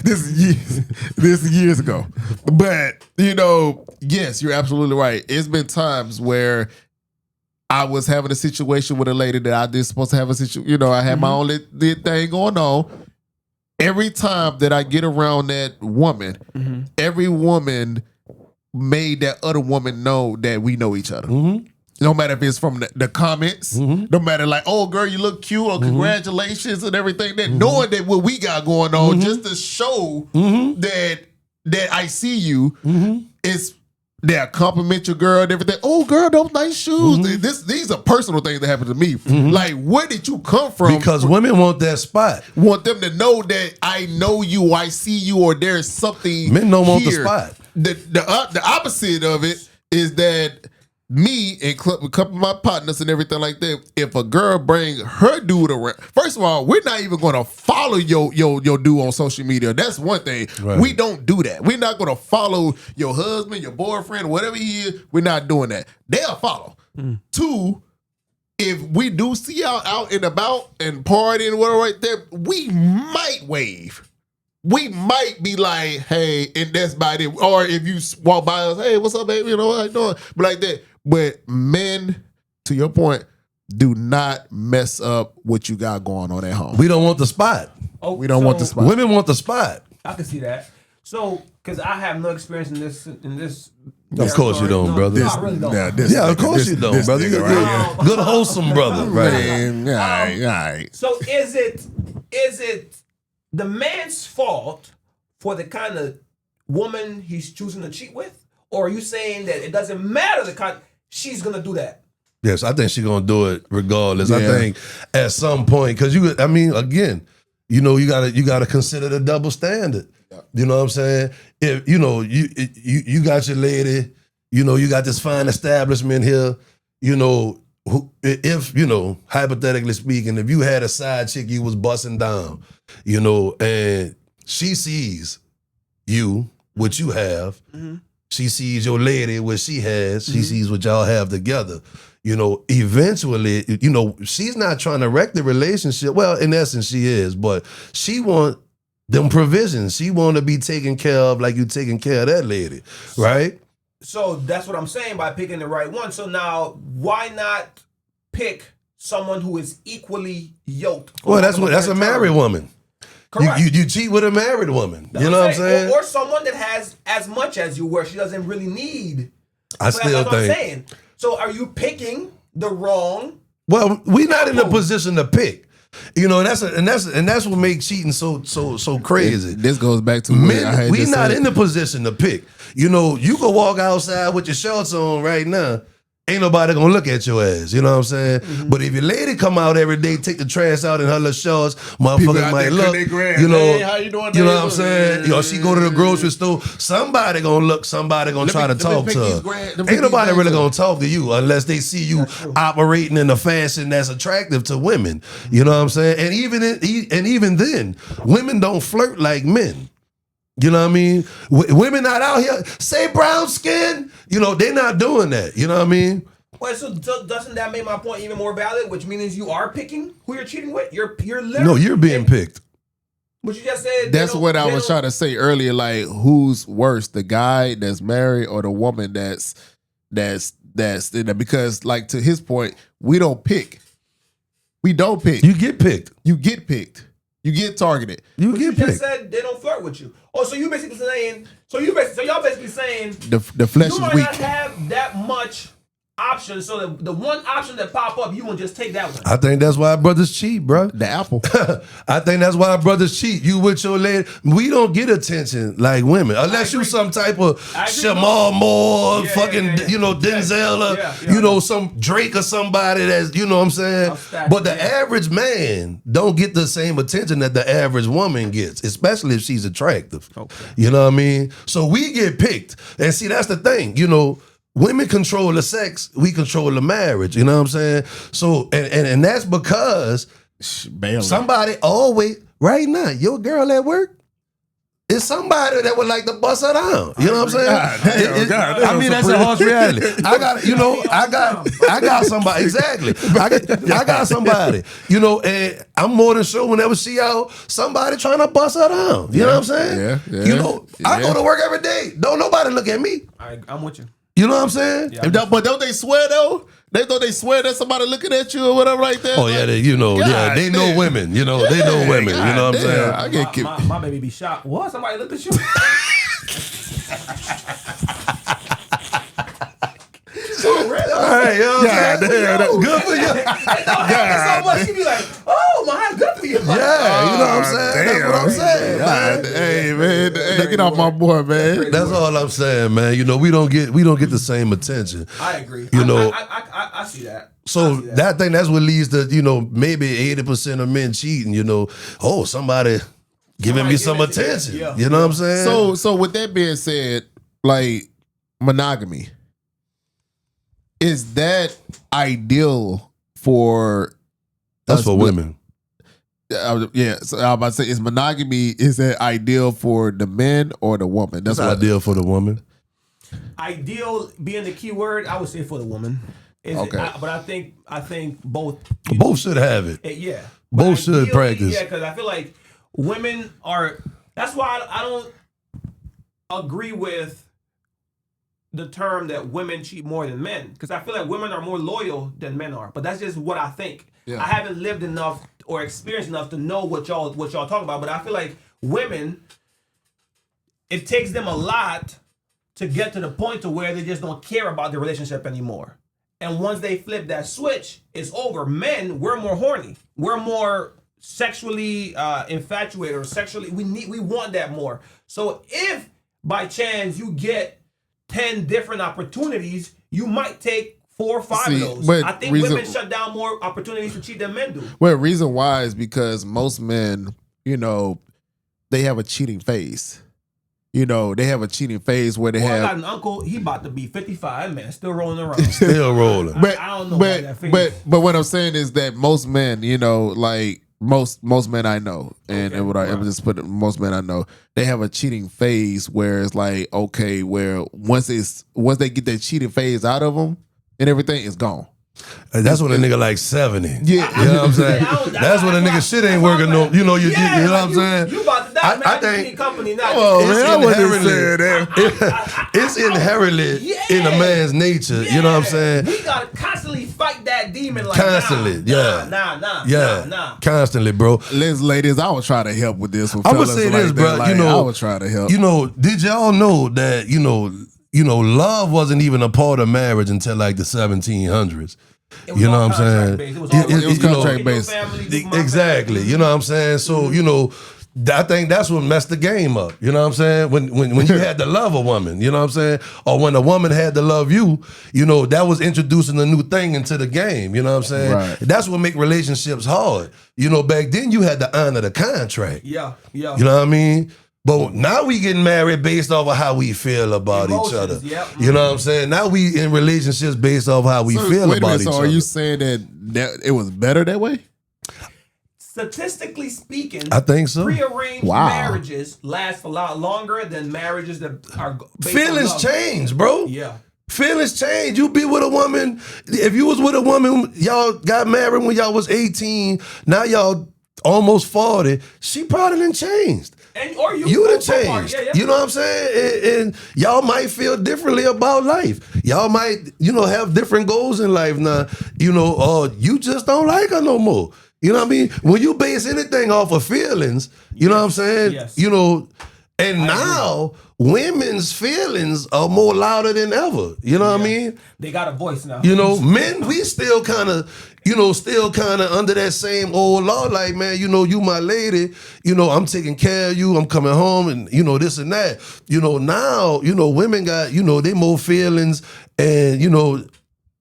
this is years ago. But yes, you're absolutely right. It's been times where I was having a situation with a lady that I did supposed to have a situation. I had my own little thing going on. Every time that I get around that woman, every woman made that other woman know that we know each other. No matter if it's from the comments, no matter like, oh girl, you look cute, or congratulations and everything. That knowing that what we got going on, just to show that I see you, is that compliment your girl and everything. Oh girl, those nice shoes. These are personal things that happen to me. Like, where did you come from? Because women want that spot. Want them to know that I know you, I see you, or there's something. Men don't want the here. spot. The opposite of it is that me and a couple of my partners and everything like that, if a girl bring her dude around, first of all, we're not even going to follow your dude on social media. That's one thing. Right. We don't do that. We're not going to follow your husband, your boyfriend, whatever he is. We're not doing that. They'll follow. Two, if we do see out and about and partying and whatever right there, we might wave. We might be like, hey, and that's about it. Or if you walk by us, hey, what's up, baby? How you doing? But like that. But men, to your point, do not mess up what you got going on at home. We don't want the spot. Oh, We don't want the spot. Women want the spot. I can see that. So, because I have no experience in this. Of course you don't, brother. No, I really don't. Yeah, of course you don't, brother. You're Right a good, wholesome brother, right? Man, all right. So is it the man's fault for the kind of woman he's choosing to cheat with? Or are you saying that it doesn't matter the kind, she's gonna do that? Yes, I think she's gonna do it regardless. I Yeah. think at some point, because again, you gotta consider the double standard. You know what I'm saying? If you got your lady, you got this fine establishment here, if hypothetically speaking, if you had a side chick you was busting down, and she sees you, what you have, She sees your lady, what she has. She sees what y'all have together. You know, eventually, you know, she's not trying to wreck the relationship. Well, in essence, she is, but she want them provisions. She want to be taken care of like you taking care of that lady, right? So that's what I'm saying by picking the right one. So now, why not pick someone who is equally yoked? Well, that's a married woman. Correct. You cheat with a married woman. You know what I'm saying? Or someone that has as much as you, where she doesn't really need. I still that's what I'm think. saying. So are you picking the wrong? Well, we're not in a position to pick. You know, that's what makes cheating so crazy. This goes back to men. We not in the position to pick. You know, you can walk outside with your shorts on right now. Ain't nobody gonna look at your ass, you know what I'm saying? But if your lady come out every day, take the trash out in her little shorts, motherfucker might look, you know, hey, how you doing? You know what I'm saying? You know, she go to the grocery store, somebody gonna look, somebody gonna try to talk to her. Ain't nobody really gonna talk to you unless they see you operating in a fashion that's attractive to women. You know what I'm saying? And even then, women don't flirt like men. You know what I mean? Women not out here, say brown skin. You know, they're not doing that. You know what I mean? Well, so doesn't that make my point even more valid? Which means you are picking who you're cheating with? You're literally... No, you're being picked. But you just said... That's what I was trying to say earlier. Like, who's worse, the guy that's married or the woman that's because, like, to his point, we don't pick. We don't pick. You get picked. You get picked. You get targeted. You get picked. Just said they don't flirt with you. Oh, so you basically saying? So y'all basically saying the flesh is weak. weak. You might not have that much options. So the one option that pop up, you will just take that one. I think that's why brothers cheat, bro. The apple. I think that's why brothers cheat. You with your lady, we don't get attention like women unless you some type of Jamal Moore, you know, Denzel, you know, some Drake or somebody that's, you know what I'm saying. But the average man don't get the same attention that the average woman gets, especially if she's attractive. Okay. You know what I mean? So we get picked, and see that's the thing, you know. Women control the sex, we control the marriage. You know what I'm saying? So, and that's because somebody always, right now, your girl at work is somebody that would like to bust her down. You know what I'm saying? I mean, that's a harsh reality. I got somebody, exactly. I got somebody, you know, and I'm more than sure whenever she out, somebody trying to bust her down. You know what I'm saying? Yeah. You know, I go to work every day. Don't nobody look at me. I'm with you. You know what I'm saying? Yeah, but don't they swear though? They swear that somebody looking at you or whatever like that. Oh yeah, they know women. You know, they know women. You know what I'm saying? I get my baby be shocked. What? Somebody looked at you? Hey, yo, that's good for you. So much, she be like, oh my, good for you. Yeah, you know what I'm saying? That's what I'm saying. Hey man, get off my boy, man. That's all I'm saying, man. You know, we don't get the same attention. I agree. You know, I see that. So that's what leads to, you know, maybe 80% of men cheating. You know, somebody giving me some attention. You know what I'm saying? So with that being said, like monogamy. Is that ideal for? That's for women. Yeah, so I was about to say, is monogamy, is that ideal for the men or the woman? That's ideal for the woman. Ideal being the key word, I would say for the woman. Okay, but I think both should have it. Yeah, both should practice. Yeah, because I feel like women are. That's why I don't agree with the term that women cheat more than men, because I feel like women are more loyal than men are. But that's just what I think. Yeah. I haven't lived enough or experienced enough to know what y'all talking about. But I feel like women, it takes them a lot to get to the point to where they just don't care about the relationship anymore. And once they flip that switch, it's over. Men, we're more horny. We're more sexually infatuated or sexually. We want that more. So if by chance you get 10 different opportunities, you might take 4 or 5 of those. I think women shut down more opportunities to cheat than men do. Well, reason why is because most men, you know, they have a cheating phase. You know, they have a cheating phase where they have. I got an uncle, he about to be 55, man, still rolling around. Still rolling. But I don't know about that phase. But what I'm saying is that most men, you know, like Most men I know, and what I just put most men I know, they have a cheating phase where it's like, okay, where once they get that cheating phase out of them and everything, it's gone. That's when a nigga like 70. Yeah, you know what I'm saying. That's when a nigga shit ain't working. No, you know what I'm saying. You about to die, man. I think company now. Oh man, I wasn't saying that. It's inherently in a man's nature. You know what I'm saying. We gotta constantly fight that demon. Like Constantly, nah. Constantly, bro. Ladies, I would try to help with this. I would say this, bro. Like, I would try to help. You know, did y'all know that love wasn't even a part of marriage until like the 1700s? You know what I'm saying? It was contract based. Exactly. You know what I'm saying? So, I think that's what messed the game up. You know what I'm saying? When you had to love a woman, you know what I'm saying? Or when a woman had to love you, that was introducing a new thing into the game. You know what I'm saying? Right. That's what make relationships hard. Back then you had to honor the contract. Yeah. You know what I mean? But now we getting married based off of how we feel about each other. Yep. You know what I'm saying? Now we in relationships based off how we feel about each other. So are you saying that it was better that way? Statistically speaking, I think so. Prearranged marriages last a lot longer than marriages that are based feelings on love. change, bro. Yeah. Feelings change. You be with a woman. If you was with a woman, y'all got married when y'all was 18. Now y'all almost 40. She probably done changed. Or you done changed. Yeah. You know what I'm saying? And y'all might feel differently about life. Y'all might, have different goals in life now. Or you just don't like her no more. You know what I mean? When you base anything off of feelings, you know what I'm saying? Yes. And now women's feelings are more louder than ever. You know what I mean? They got a voice now. Men, we still kind of, under that same old law. Like, man, you my lady. I'm taking care of you. I'm coming home, and this and that. Now, women got, they more feelings, and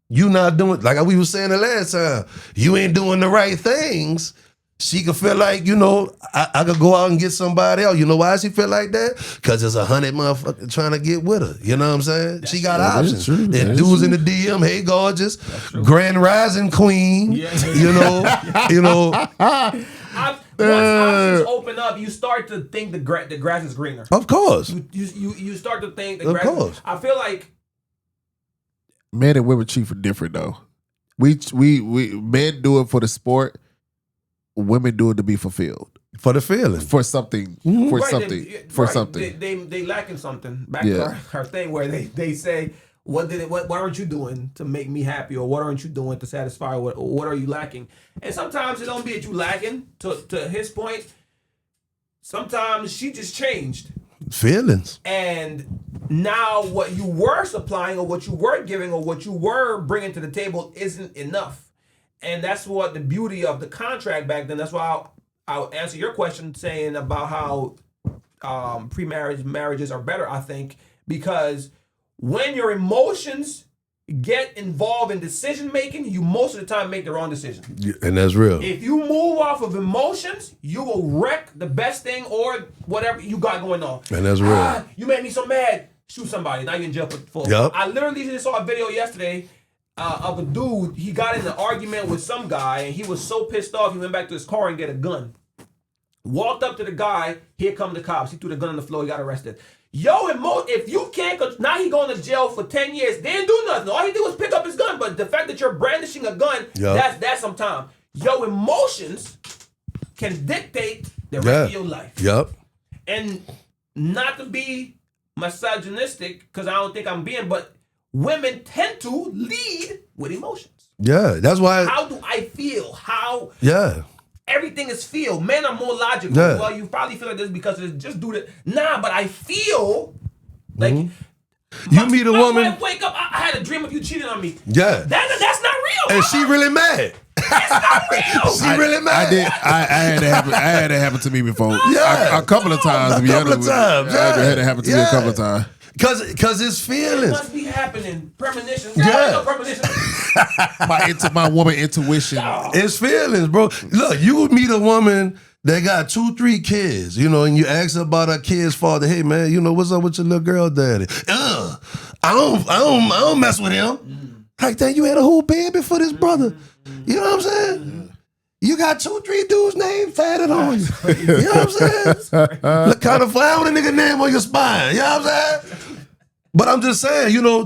you not doing, like we were saying the last time, you ain't doing the right things. She could feel like, I could go out and get somebody else. You know why she feel like that? Because there's 100 motherfuckers trying to get with her. You know what I'm saying? She got options. True. And dudes in the DM, hey, gorgeous, grand rising queen. Yeah. Once options open up, you start to think the grass is greener. Of course. You start to think the grass. I feel like men and women treat for different though. We men do it for the sport. Women do it to be fulfilled. For the feeling. For something. For something. For something. They lacking something. Back to our thing where they say, what aren't you doing to make me happy? Or what aren't you doing to satisfy? What are you lacking? And sometimes it don't be that you lacking. To his point, sometimes she just changed. Feelings. And now what you were supplying or what you were giving or what you were bringing to the table isn't enough. And that's what the beauty of the contract back then. That's why I'll answer your question saying about how pre-marriage marriages are better, I think, because when your emotions get involved in decision making, you most of the time make the wrong decision. Yeah, and that's real. If you move off of emotions, you will wreck the best thing or whatever you got going on. And that's real. You made me so mad. Shoot somebody. Now you're in jail for. Yep. I literally just saw a video yesterday of a dude. He got in an argument with some guy, and he was so pissed off, he went back to his car and get a gun. Walked up to the guy. Here come the cops. He threw the gun on the floor. He got arrested. Yo, if you can't, now he going to jail for 10 years. They didn't do nothing. All he did was pick up his gun. But the fact that you're brandishing a gun, that's some time. Yo, emotions can dictate the rest of your life. Yep. And not to be misogynistic, because I don't think I'm being, but women tend to lead with emotions. Yeah, that's why. How do I feel? How? Yeah. Everything is feel. Men are more logical. Yeah. Well, you probably feel like this because it's just do that. Nah, but I feel like you meet a woman. My wife wake up. I had a dream of you cheating on me. Yeah, that's not real. And she really mad. That's not real. She really mad. I had it happen to me before. Yeah, a couple of times. I had it happen to me a couple of times. Cause it's feelings. It must be happening. Premonition. Yeah. No premonition. my woman intuition. It's feelings, bro. Look, you would meet a woman that got 2-3 kids, and you ask her about her kid's father. Hey man, what's up with your little girl daddy? I don't mess with him. Like that, you had a whole baby for this brother. You know what I'm saying? You got 2-3 dudes' names tatted on you. You know what I'm saying? Look kind of fly with a nigga name on your spine. You know what I'm saying? But I'm just saying, you know,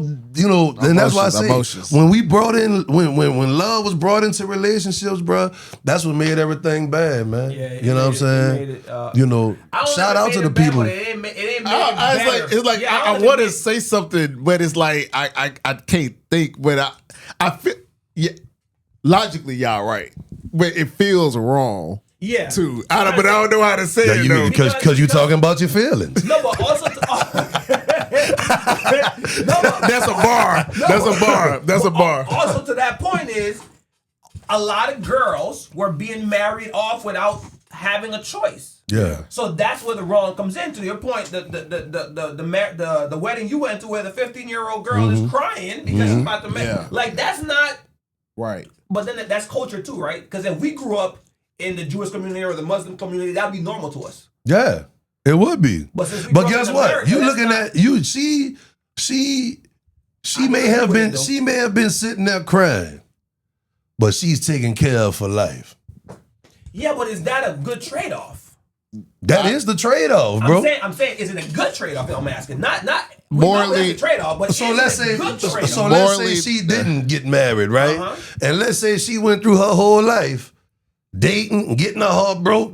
and that's why I say when we brought in when love was brought into relationships, bro, that's what made everything bad, man. Yeah, you know what I'm saying? Shout out to the people. It ain't made it better. It's like I want to say something, but it's like I can't think. But I feel logically y'all right, but it feels wrong. Yeah, too. But I don't know how to say it though. Because you talking about your feelings. No, but also. That's a bar. That's a bar. Also, to that point is, a lot of girls were being married off without having a choice. Yeah. So that's where the wrong comes in. To your point, the wedding you went to, where the 15-year-old girl is crying because she's about to make, like that's not right. But then that's culture too, right? Because if we grew up in the Jewish community or the Muslim community, that'd be normal to us. Yeah, it would be. But guess what? America, you looking at you. She may have been sitting there crying, but she's taken care of for life. Yeah, but is that a good trade-off? That is the trade-off, bro. I'm saying, is it a good trade-off? I'm asking, not morally a trade-off, but let's say she didn't get married, right? And let's say she went through her whole life dating, getting her heart broke,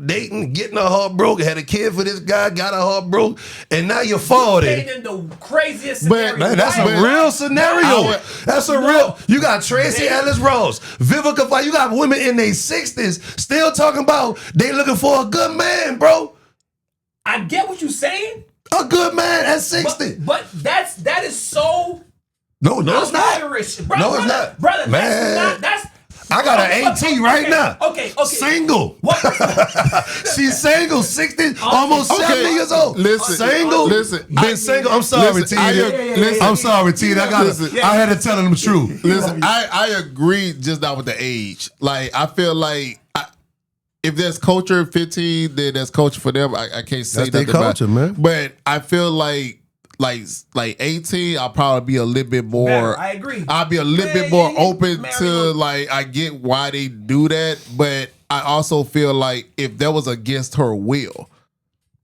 had a kid for this guy, got her heart broke, and now you're 40. In the craziest scenario. Man, that's a real scenario. That's a real. You got Tracy Ellis Ross, Vivica. You got women in their 60s still talking about they looking for a good man, bro. I get what you're saying. A good man at 60. But that is so. No, it's not. No, it's not, brother. Man, that's. I got an AT right now. Okay. Single. What? She's single, 60, almost 70 years old. Single. Been single. I'm sorry, T. I'm sorry, T. I had to tell them the truth. Listen, I agree just not with the age. Like, I feel like if there's culture 15, then there's culture for them. I can't say that's their culture, about it. Man. But I feel like 18, I'll probably be a little bit more. Better, I agree. I'll be a little bit more open to like. I get why they do that, but I also feel like if that was against her will,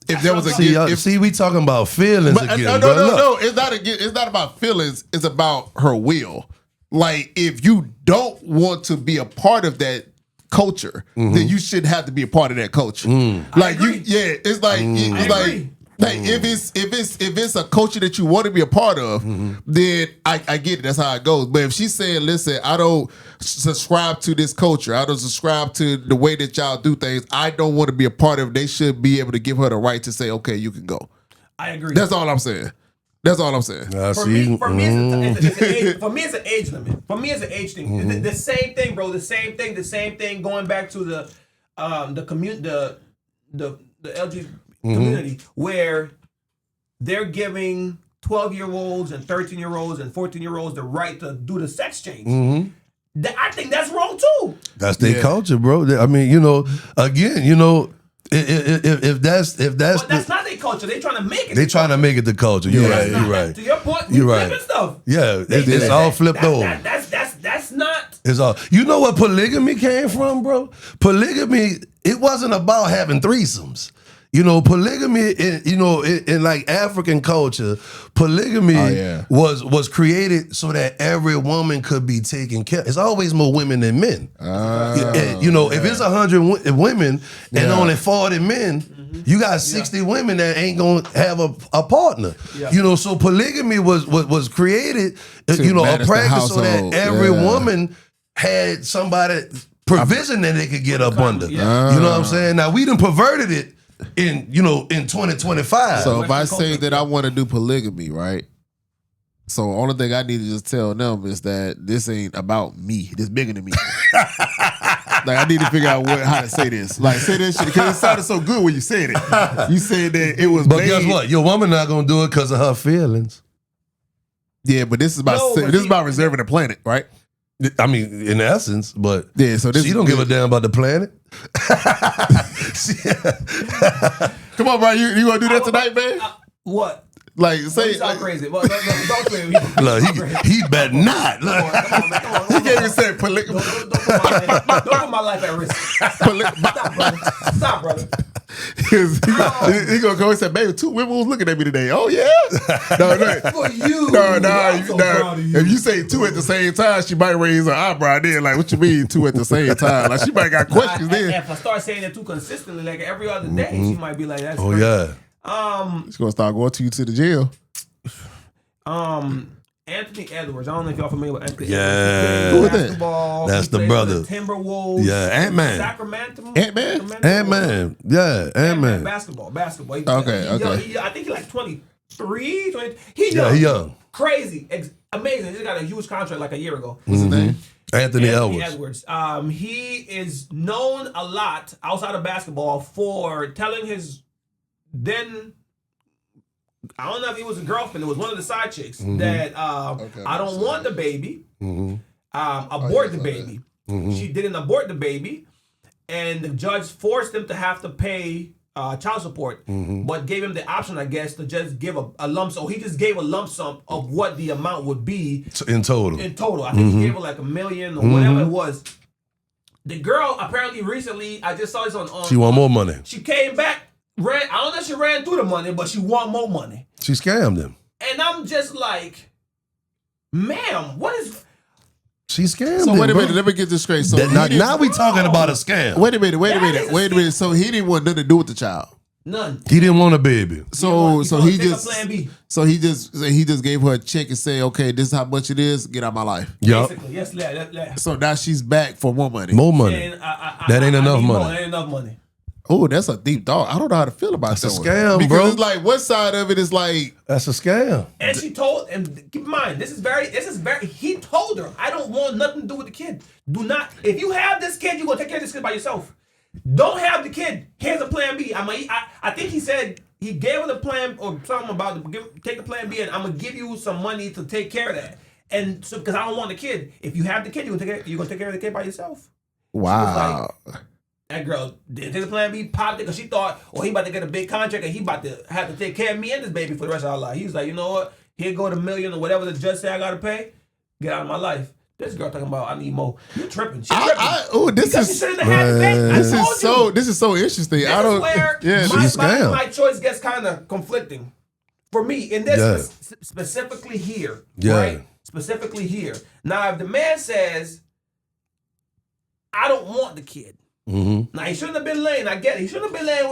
if there was see, we talking about feelings again. No. It's not about feelings. It's about her will. Like if you don't want to be a part of that culture, then you shouldn't have to be a part of that culture. Like it's like. Like if it's a culture that you want to be a part of, then I get it. That's how it goes. But if she's saying, "Listen, I don't subscribe to this culture. I don't subscribe to the way that y'all do things. I don't want to be a part of it," they should be able to give her the right to say, "Okay, you can go." I agree. That's all I'm saying. For me, it's an age limit. For me, it's an age thing. The same thing, bro. The same thing. Going back to the LGBT community where they're giving 12-year-olds and 13-year-olds and 14-year-olds the right to do the sex change. I think that's wrong too. That's their culture, bro. I mean, again, if that's but that's not their culture. They're trying to make it. They're trying to make it the culture. You're right. To your point, you're right. Stuff. Yeah, it's all flipped over. That's not. It's all. You know what polygamy came from, bro? Polygamy. It wasn't about having threesomes. Polygamy, in like African culture, polygamy was created so that every woman could be taken care of. It's always more women than men. If it's 100 women and only 40 men, you got 60 women that ain't gonna have a partner. Yeah. So polygamy was created, a practice so that every woman had somebody provision that they could get up under. Yeah. You know what I'm saying? Now we done perverted it in 2025. So if I say that I want to do polygamy, right? So only thing I need to just tell them is that this ain't about me. This bigger than me. Like I need to figure out how to say this. Like say this shit because it sounded so good when you said it. You said that it was. But guess what? Your woman not gonna do it because of her feelings. Yeah, but this is about reserving the planet, right? I mean, in essence, but so she don't give a damn about the planet. Come on, bro. You gonna do that tonight, man? What? Like say crazy. Well, don't look, he better not. Look. Come on, man. can't even say polygamy. Don't put my life at risk. Stop, brother. He gonna go and say, "Baby, 2 women was looking at me today." Oh yeah. No. For you. No. If you say 2 at the same time, she might raise her eyebrow. Then, like, what you mean 2 at the same time? Like, she might got questions. Then, if I start saying it too consistently, like every other day, she might be like, "That's oh crazy." yeah. she's gonna start going to the jail. Anthony Edwards. I don't know if y'all familiar with Anthony Yeah. Edwards. Who is that? Basketball. That's He the played brother. for the Timberwolves. Yeah, Ant-Man. Sacramento. Ant-Man? Yeah, Ant-Man. Basketball. Okay. I think he's like 23, 20. He's Yeah, young. he young. Crazy. Amazing. He just got a huge contract like a year ago. What's his name? Anthony Edwards. He is known a lot outside of basketball for telling his then, I don't know if he was a girlfriend, it was one of the side chicks, that I don't want the baby, abort the baby. She didn't abort the baby, and the judge forced him to have to pay child support, but gave him the option, I guess, to just give a lump sum. He just gave a lump sum of what the amount would be in total. I think he gave her like $1 million or whatever it was. The girl apparently recently, I just saw this on She want more money. She came back, I don't know if she ran through the money, but she want more money. She scammed him. And I'm just like, ma'am, what is... She scammed him. So wait a minute, bro. let me get this straight. So now we talking about a scam. Wait a minute. So he didn't want nothing to do with the child. None. He didn't want a baby. So he just plan B. So he just gave her a check and say, "Okay, this is how much it is. Get out of my life." Yup. Basically, yes. So now she's back for more money. More money. And That ain't enough need money. more. That ain't enough money. Oh, that's a deep thought. I don't know how to feel about that. That's a scam, because bro. it's like, what side of it is like? That's a scam. And she told, and keep in mind, this is very, he told her, I don't want nothing to do with the kid. Do not, if you have this kid, you're going to take care of this kid by yourself. Don't have the kid. Here's a plan B. I think he said, he gave her the plan or something about take the plan B and I'm going to give you some money to take care of that. And so, because I don't want the kid. If you have the kid, you're going to take care of the kid by yourself. Wow. That girl did the plan B, popped it because she thought, he about to get a big contract and he about to have to take care of me and this baby for the rest of our life. He was like, you know what? Here go the $1 million or whatever the judge say I gotta pay. Get out of my life. This girl talking about I need more. You tripping? She tripping. This is so interesting. This I don't. is where my choice gets kind of conflicting for me in this specifically here. Yeah. Right? Specifically here. Now, if the man says, I don't want the kid. Now, he shouldn't have been laying. I get it. He shouldn't have been laying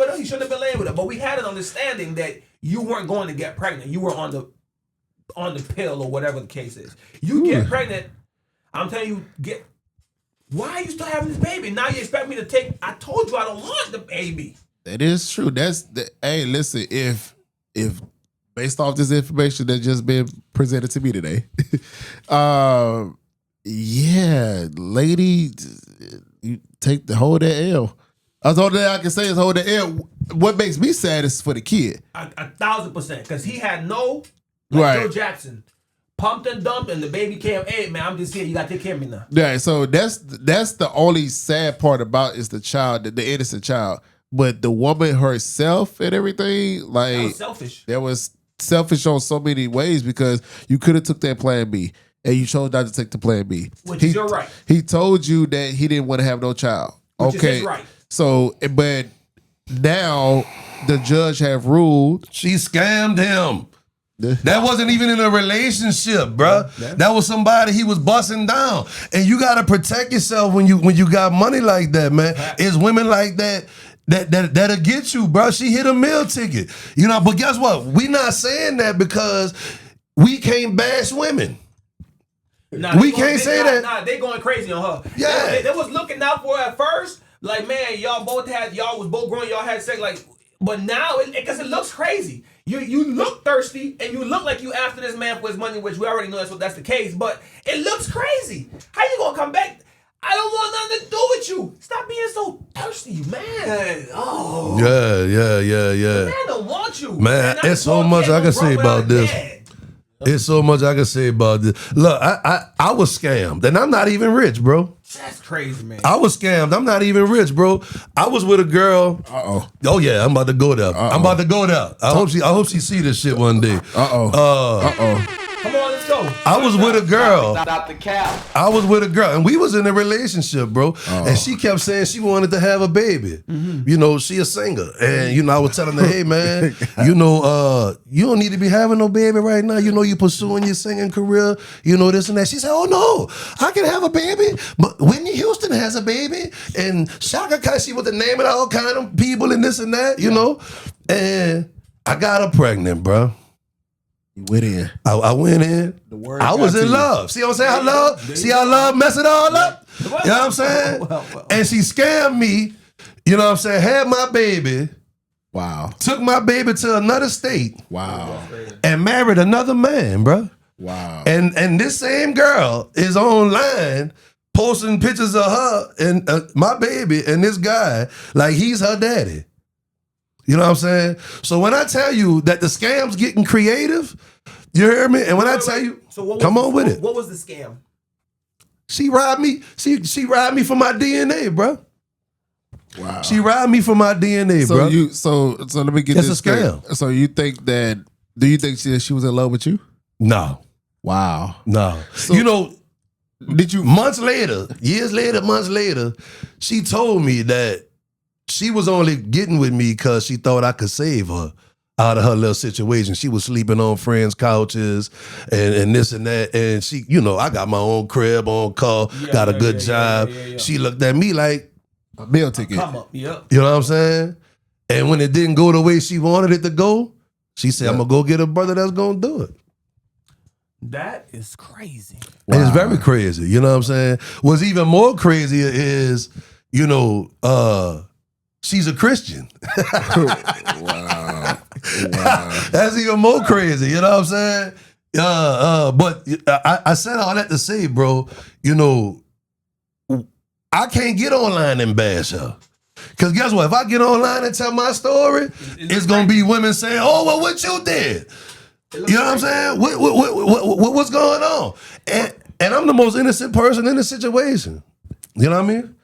with her. But we had an understanding that you weren't going to get pregnant. You were on the pill or whatever the case is. You get pregnant. I'm telling you, why are you still having this baby? Now you expect me to take. I told you I don't want the baby. That is true. Hey, listen. If based off this information that just been presented to me today, yeah, lady. You hold that L. That's all that I can say is hold the L. What makes me sad is for the kid. 1,000%. Because he had no, right. Joe Jackson, pumped and dumped, and the baby came, hey, man, I'm just here. You got to take care of me now. Yeah, so that's the only sad part about is the child, the innocent child. But the woman herself and everything, like... That was selfish. That was selfish on so many ways because you could have took that plan B. And you chose not to take the plan B. Which is your right. He told you that he didn't want to have no child. Which is his right. So, but now the judge have ruled. She scammed him. That wasn't even in a relationship, bruh. That was somebody he was busting down. And you gotta protect yourself when you got money like that, man. It's women like that'll get you, bruh. She hit a meal ticket. You know, but guess what? We not saying that because we can't bash women. We can't say that. Nah, they going crazy on her. Yeah. They was looking out for her at first. Like, man, y'all was both grown, y'all had sex, like, but now, because it looks crazy. You look thirsty, and you look like you after this man for his money, which we already know that's the case, but it looks crazy. How you gonna come back? I don't want nothing to do with you. Stop being so thirsty, man. Oh. Yeah. Man don't want you. Man, it's so much I can say about this. It's so much I can say about this. Look, I was scammed, and I'm not even rich, bro. That's crazy, man. I was scammed. I'm not even rich, bro. I was with a girl. Oh yeah, I'm about to go there. I'm about to go there. I hope she see this shit one day. Come on, let's go. I was with a girl. I was with a girl, and we was in a relationship, bro. And she kept saying she wanted to have a baby. You know, she a singer, and you know, I was telling her, hey man, you know, you don't need to be having no baby right now. You know, you pursuing your singing career. You know this and that. She said, oh no, I can have a baby, but Whitney Houston has a baby, and Shaka Khan, she was naming all kind of people and this and that. You know, and I got her pregnant, bro. You went in. I went in. I was in love. See what I'm saying? I love. See how love mess it all up? You know what I'm saying? And she scammed me. You know what I'm saying? Had my baby. Wow. Took my baby to another state. Wow. And married another man, bro. Wow. And this same girl is online posting pictures of her and my baby and this guy like he's her daddy. You know what I'm saying? So when I tell you that the scam's getting creative, you hear me? And when I tell you, come on with it. What was the scam? She robbed me. She robbed me for my DNA, bro. Wow. She robbed me for my DNA, bro. So let me get it's this a scam. straight. So you think that? Do you think she was in love with you? No. Wow. No. So, you know, did you months later, months later, she told me that she was only getting with me because she thought I could save her out of her little situation. She was sleeping on friends' couches and this and that. And she, you know, I got my own crib, own car, got a good job. She looked at me like a meal ticket. Come up, yep. You know what I'm saying? And when it didn't go the way she wanted it to go, she said, I'm going to go get a brother that's going to do it. That is crazy. Wow. And it's very crazy. You know what I'm saying? What's even more crazier is, you know, she's a Christian. Wow. That's even more crazy. You know what I'm saying? But I said all that to say, bro, you know, I can't get online and bash her. Because guess what? If I get online and tell my story, it's going to be women saying, oh, well, what you did? You know what I'm saying? What's going on? And I'm the most innocent person in the situation. You know what I mean?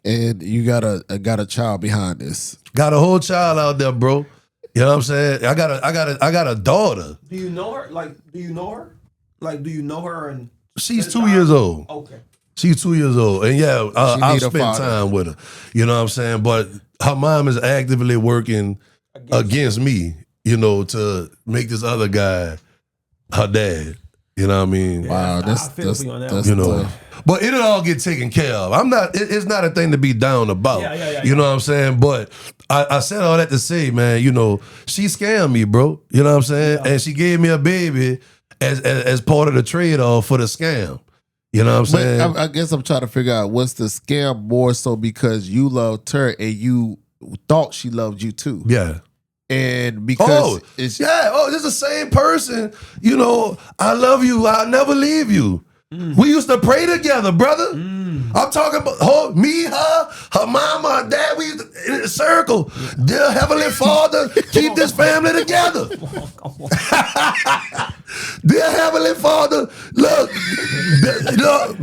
And you got a child behind this. Got a whole child out there, bro. You know what I'm saying? I got a daughter. Do you know her? Like, do you know her? Like, do you know her? And she's 2 years old. Okay. She's 2 years old. And yeah, I'll spend time with her. You know what I'm saying? But her mom is actively working against me, you know, to make this other guy her dad. You know what I mean? Wow, that's you know. But it'll all get taken care of. It's not a thing to be down about. You know what I'm saying? But I said all that to say, man, you know, she scammed me, bro. You know what I'm saying? Yeah. And she gave me a baby as part of the trade-off for the scam. You know what I'm saying? I guess I'm trying to figure out what's the scam more so because you loved her and you thought she loved you too. Yeah. And because this is the same person. You know, I love you. I'll never leave you. We used to pray together, brother. I'm talking about me, her mama, her dad. We used to, in a circle. Dear Heavenly Father, keep this family together. Dear Heavenly Father, look,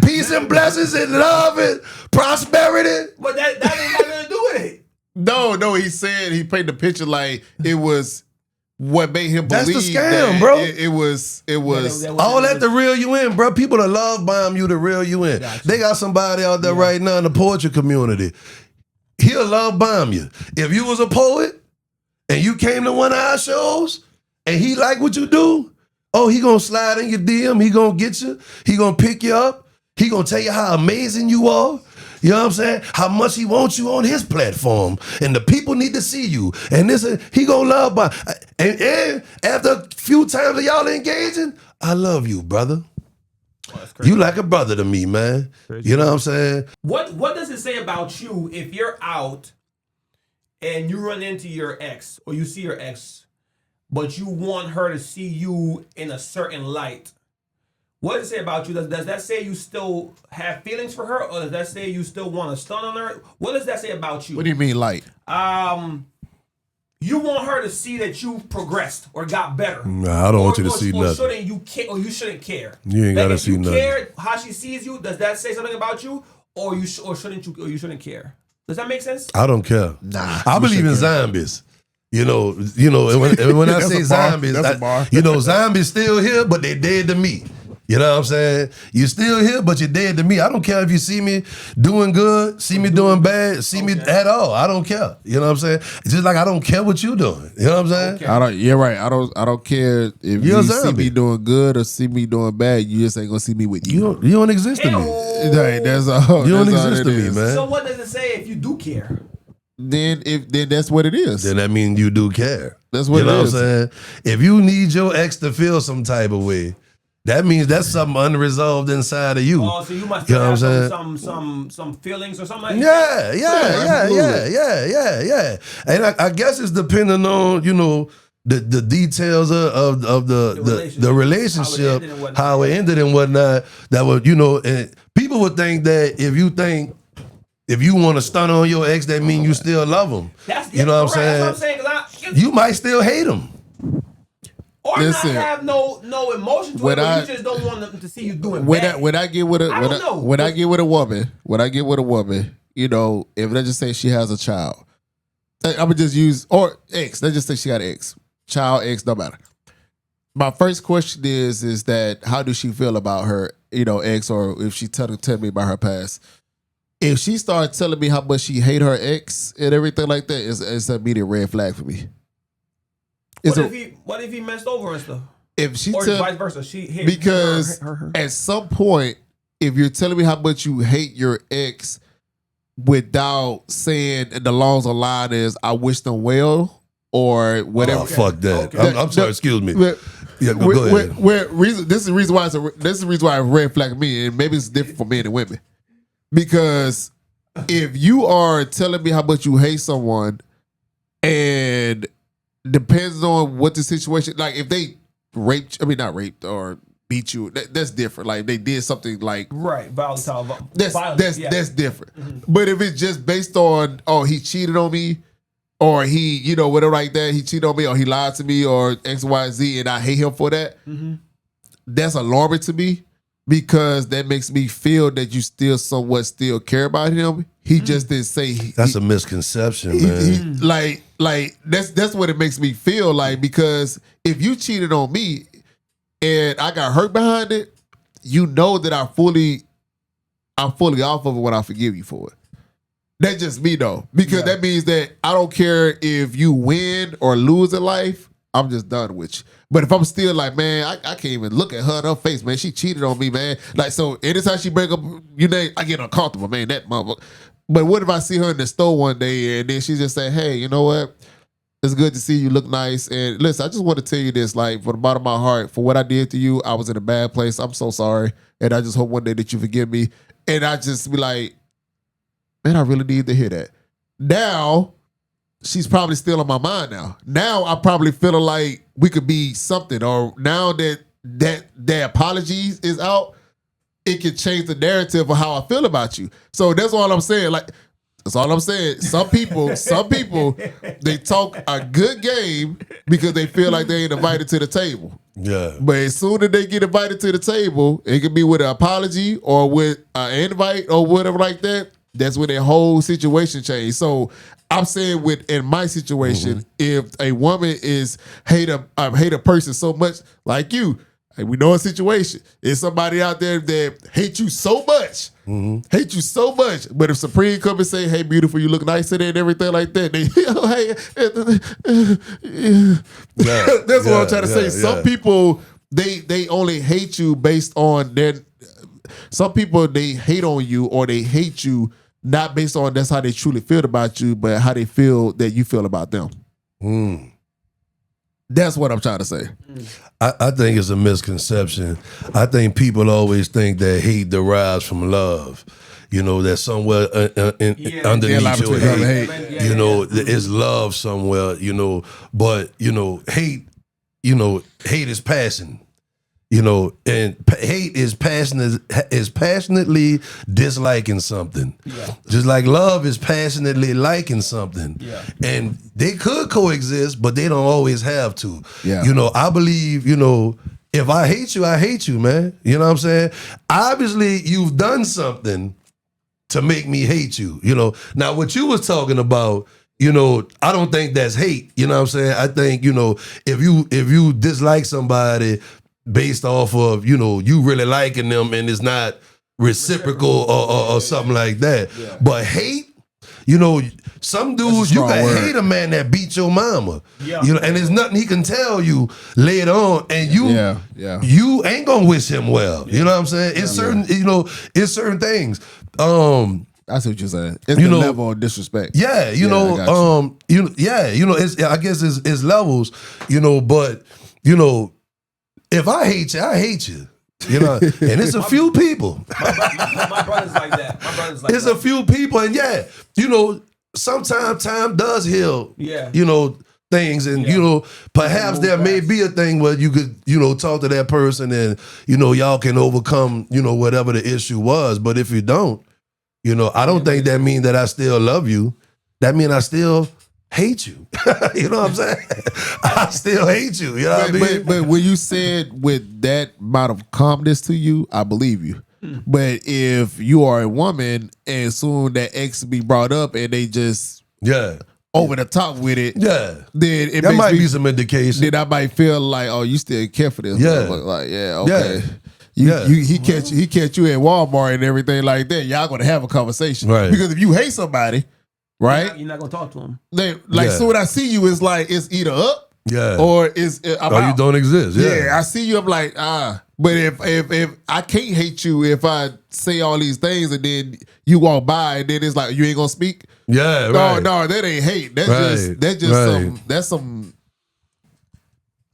peace and blessings and love and prosperity. But that ain't got nothing to do with it. No, he said he painted the picture like it was what made him believe. That's the scam, bro. It was all that to reel you in, bro. People that love bomb you to reel you in. Gotcha. They got somebody out there right now in the poetry community. He'll love bomb you. If you was a poet and you came to one of our shows and he like what you do, he gonna slide in your DM. He gonna get you. He gonna pick you up. He gonna tell you how amazing you are. You know what I'm saying? How much he wants you on his platform. And the people need to see you. And he gonna love by. And after a few times of y'all engaging, I love you, brother. You like a brother to me, man. Crazy. You know what I'm saying? What does it say about you if you're out and you run into your ex or you see your ex, but you want her to see you in a certain light? What does it say about you? Does that say you still have feelings for her, or does that say you still want to stun on her? What does that say about you? What do you mean, light? You want her to see that you progressed or got better. Nah, I don't want you to see nothing. You shouldn't care. You ain't gotta see nothing. If you care how she sees you, does that say something about you, or you shouldn't care? Does that make sense? I don't care. Nah, I believe in zombies. You know. When I say zombies, zombies still here, but they dead to me. You know what I'm saying? You still here, but you're dead to me. I don't care if you see me doing good, see me doing bad, see me at all. I don't care. You know what I'm saying? It's just like I don't care what you doing. You know what I'm saying? Okay. You're right. I don't care if you see me doing good or see me doing bad. You just ain't gonna see me with you. You don't exist to me. Right, that's all. You don't that's exist to me, man. So what does it say if you do care? Then that's what it is. Then that means you do care. That's what you know it is. What I'm saying? If you need your ex to feel some type of way, that means that's something unresolved inside of you. Oh, so you must have some feelings or something like that. Yeah. And I guess it's depending on, the details of the relationship, how it ended and whatnot. That would, and people would think that if you want to stunt on your ex, that means you still love him. You know what I'm saying? You might still hate him. Or not have no emotion to it, but you just don't want them to see you doing bad. When I get with a woman, if let's just say she has a child, I would just use or ex. Let's just say she got an ex, child, ex, no matter. My first question is that how does she feel about her, ex, or if she tell me about her past? If she starts telling me how much she hate her ex and everything like that, it's an immediate red flag for me. What if he messed over and stuff? If she or vice versa, because her. At some point, if you're telling me how much you hate your ex without saying the laws of line is I wish them well or whatever. Oh, fuck that. Okay. I'm sorry. Excuse me. Go ahead. This is the reason why it's red flag me, and maybe it's different for men and women. Because if you are telling me how much you hate someone, and depends on what the situation, like if they not raped or beat you, that's different. Like they did something like volatile. That's different. Mm-hmm. But if it's just based on he cheated on me, or he whatever like that, he cheated on me, or he lied to me, or X, Y, Z, and I hate him for that. Mm-hmm. That's alarming to me. Because that makes me feel that you somewhat care about him. He just didn't say. That's a misconception, man. That's what it makes me feel like. Because if you cheated on me and I got hurt behind it, that I'm fully off of it when I forgive you for it. That's just me though, because that means that I don't care if you win or lose in life. I'm just done with you. But if I'm still like, man, I can't even look at her in her face, man. She cheated on me, man. Like, so anytime she bring up your name, I get uncomfortable, man. That motherfucker. But what if I see her in the store one day and then she just say, hey, you know what? It's good to see you. Look nice. And listen, I just want to tell you this, like, from the bottom of my heart, for what I did to you, I was in a bad place. I'm so sorry. And I just hope one day that you forgive me. And I just be like, man, I really need to hear that. Now, she's probably still on my mind now. Now I probably feel like we could be something. Or now that the apologies is out, it can change the narrative of how I feel about you. So that's all I'm saying. Like, that's all I'm saying. Some people, they talk a good game because they feel like they ain't invited to the table. Yeah. But as soon as they get invited to the table, it could be with an apology or with an invite or whatever like that. That's when their whole situation changed. So I'm saying in my situation, if a woman hate a person so much like you, and we know a situation, it's somebody out there that hates you so much, but if Supreme come and say, hey, beautiful, you look nice today and everything like that, that's what I'm trying to say. Some people, they only hate you based on some people, they hate on you or they hate you not based on that's how they truly feel about you, but how they feel that you feel about them. That's what I'm trying to say. I think it's a misconception. I think people always think that hate derives from love. That somewhere underneath your hate, is love somewhere, but, hate is passion. And hate is passionately disliking something. Yeah. Just like love is passionately liking something. Yeah. And they could coexist, but they don't always have to. Yeah. I believe, if I hate you, man. You know what I'm saying? Obviously, you've done something to make me hate you. Now what you was talking about, I don't think that's hate. You know what I'm saying? I think, if you dislike somebody, based off of, you know, you really liking them and it's not reciprocal or something like that. Yeah. But hate, you know, some dudes, you can hate a man that beat your mama. Yeah. You know, and there's nothing he can tell you later on. And you ain't gonna wish him well. You know what I'm saying? It's certain, you know, it's certain things. I see what you're saying. It's the level of disrespect. Yeah, you know, it's, I guess it's levels, you know, but you know, if I hate you, I hate you. You know, and it's a few people. My brother's like that. It's a few people, and you know, sometimes time does heal. Yeah. You know, things, and you know, perhaps there may be a thing where you could, you know, talk to that person, and you know, y'all can overcome, you know, whatever the issue was. But if you don't, you know, I don't think that means that I still love you. That means I still hate you. You know what I'm saying? I still hate you. You know what I mean? But when you said with that amount of calmness to you, I believe you. But if you are a woman and soon that ex be brought up and they just over the top with it, then it that might be some indication. Then I might feel like, oh, you still care for this. Like, okay. He catch you at Walmart and everything like that. Y'all gonna have a conversation, right? Because if you hate somebody, right, you're not gonna talk to him. So when I see you, it's like it's either up, or it's I'm or out. You don't exist. I see you. I'm like But if I can't hate you if I say all these things and then you walk by and then it's like you ain't gonna speak. Yeah, right. No, that ain't hate. That's just some.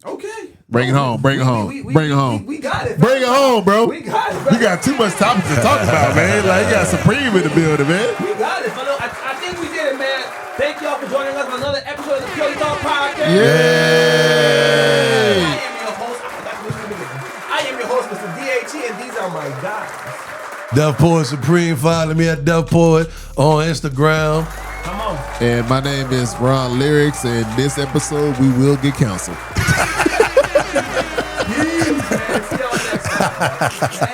Okay. Bring it home. Bring it home. Bring it home. We got it. Bring it home, bro. We got it. We got too much topics to talk about, man. Like, you got Supreme in the building, man. We got it. I think we did it, man. Thank y'all for joining us on another episode of the Purely Talk Podcast. Yay! I am your host, Mr. DHE, and these are my guys. Def Poet Supreme. Follow me at Def Poet on Instagram. Come on. And my name is Ron Lyrics, and this episode we will get canceled. See y'all next time.